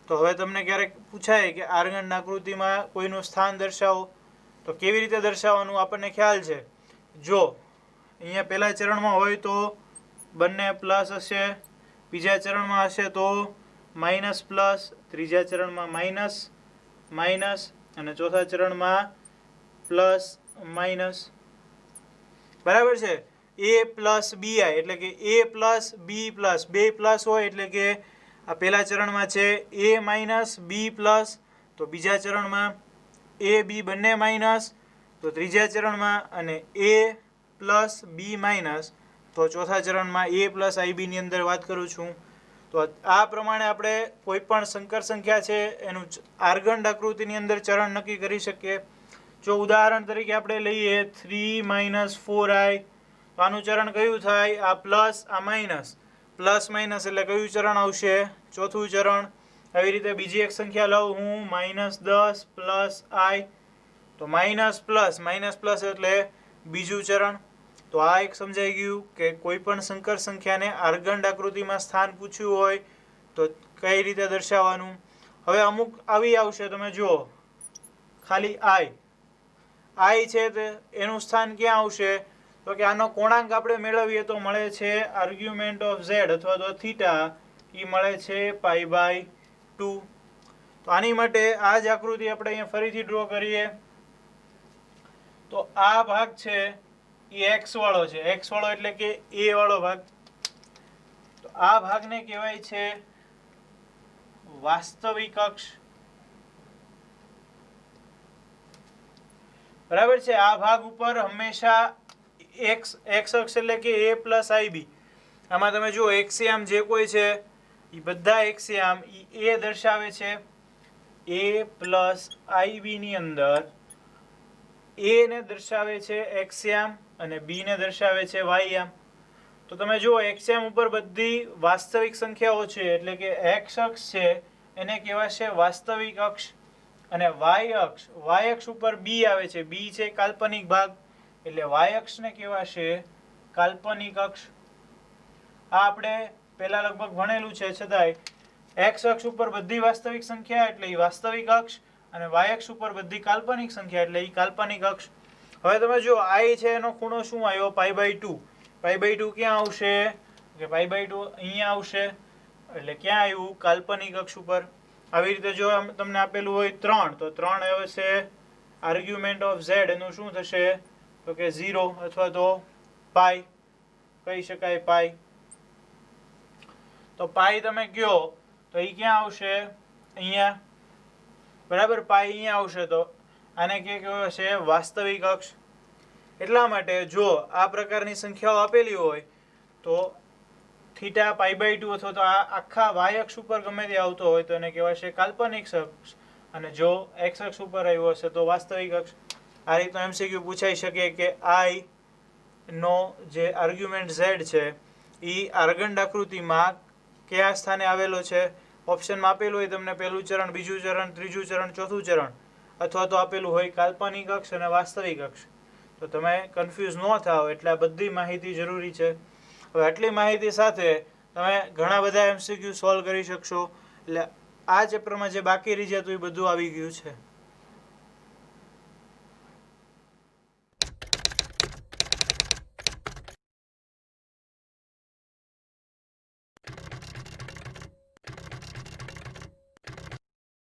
Speaker 1: તો હવે તમને ક્યારેક પૂછાય કે આર્ગંડ આકૃતિમાં કોઈનું સ્થાન દર્શાવો, તો કેવી રીતે દર્શાવવાનું આપણને ખ્યાલ છે. જો અહીંયા પહેલા ચરણમાં હોય તો બંને પ્લસ હશે, બીજા ચરણમાં હશે તો માઇનસ પ્લસ, ત્રીજા ચરણમાં માઇનસ માઇનસ, અને ચોથા ચરણમાં પ્લસ માઇનસ. બરાબર છે. એ પ્લસ બી આઈ એટલે કે એ પ્લસ બી પ્લસ, બે પ્લસ હોય એટલે કે આ પહેલા ચરણમાં છે એ માઇનસ બી પ્લસ, તો બીજા ચરણમાં એ બી બંને માઇનસ, તો ત્રીજા ચરણમાં, અને એ પ્લસ બી માઇનસ, તો ચોથા ચરણમાં એ પ્લસ આઈબીની અંદર વાત કરું છું. તો આ પ્રમાણે આપણે કોઈ પણ સંકર સંખ્યા છે એનું આર્ગંડ આકૃતિની અંદર ચરણ નક્કી કરી શકીએ. જો ઉદાહરણ તરીકે આપણે લઈએ 3 - 4i, તો આનું ચરણ કયું થાય? આ પ્લસ, આ માઇનસ. પ્લસ માઇનસ એટલે કયું ચરણ આવશે? ચોથું ચરણ. આવી રીતે બીજી એક સંખ્યા લઉં હું -10 પ્લસ i, તો માઇનસ પ્લસ એટલે બીજું ચરણ. તો આ એક સમજાઈ ગયું કે કોઈ પણ સંકર સંખ્યાને આર્ગંડ આકૃતિમાં સ્થાન પૂછ્યું હોય તો કઈ રીતે દર્શાવવાનું. હવે અમુક આવી આવશે, તમે જુઓ ખાલી i છે તે એનું સ્થાન ક્યાં આવશે? તો કે આનો કોણાંક આપણે મેળવીએ તો મળે છે આર્ગ્યુમેન્ટ ઓફ z અથવા તો થીટા, એ મળે છે π/2. તો આની માટે આ જ આકૃતિ આપણે અહીંયા ફરીથી ડ્રો કરીએ. તો આ ભાગ છે એ x વાળો છે, x વાળો એટલે કે a વાળો ભાગ. તો આ ભાગને કહેવાય છે વાસ્તવિક અક્ષ. બરાબર છે. આ ભાગ ઉપર હંમેશા x અક્ષ એટલે કે a પ્લસ આઈબી, આમાં તમે જુઓ એક્સિયામ જે કોઈ છે એ બધા એક્સિયામ એ દર્શાવે છે. a પ્લસ આઈબી ની અંદર a ને દર્શાવે છે એક્સિયામ અને b ને દર્શાવે છે વાયયામ. તો તમે જુઓ એક્સિયામ ઉપર બધી વાસ્તવિક સંખ્યાઓ છે એટલે કે x અક્ષ છે એને કહેવાશે વાસ્તવિક અક્ષ, અને y અક્ષ ઉપર b આવે છે, b છે કાલ્પનિક ભાગ, એટલે y અક્ષને કહેવાશે કાલ્પનિક અક્ષ. આ આપણે પહેલા લગભગ ભણેલું છે, છતાંય x અક્ષ ઉપર બધી વાસ્તવિક સંખ્યા એટલે એ વાસ્તવિક અક્ષ, અને y અક્ષ ઉપર બધી કાલ્પનિક સંખ્યા એટલે એ કાલ્પનિક અક્ષ. હવે તમે જો i છે એનો ખૂણો શું આવ્યો? π/2. π/2 ક્યાં આવશે? કે π/2 અહીંયા આવશે, એટલે ક્યાં આવ્યું? કાલ્પનિક અક્ષ ઉપર. આવી રીતે જો તમને આપેલું હોય 3, તો 3 આવશે આર્ગ્યુમેન્ટ ઓફ z, એનું શું થશે? તો કે 0 અથવા તો પાઈ કહી શકાય, પાઈ. તો પાઈ તમે કયો તો એ ક્યાં આવશે? અહીંયા. બરાબર, પાઈ અહીંયા આવશે. તો આને કહેવાય છે વાસ્તવિક અક્ષ. એટલા માટે જો આ પ્રકારની સંખ્યાઓ આપેલી હોય તો થીટા π/2 અથવા તો આ આખા y અક્ષ ઉપર ગમે તે આવતો હોય તો એને કહેવાશે કાલ્પનિક અક્ષ, અને જો x અક્ષ ઉપર આવ્યો હશે તો વાસ્તવિક અક્ષ. આ રીતનો MCQ પૂછાઈ શકે કે i નો જે આર્ગ્યુમેન્ટ z છે એ આર્ગંડ આકૃતિમાં કયા સ્થાને આવેલો છે. ઓપ્શનમાં આપેલું હોય તમને પહેલું ચરણ, બીજું ચરણ, ત્રીજું ચરણ, ચોથું ચરણ, અથવા તો આપેલું હોય કાલ્પનિક અક્ષ અને વાસ્તવિક અક્ષ. તો તમે કન્ફ્યુઝ ન થાઓ, એટલે આ બધી માહિતી જરૂરી છે. હવે આટલી માહિતી સાથે તમે ઘણા બધા MCQ સોલ્વ કરી શકશો. એટલે આ ચેપ્ટરમાં જે બાકી રહી જતું એ બધું આવી ગયું છે.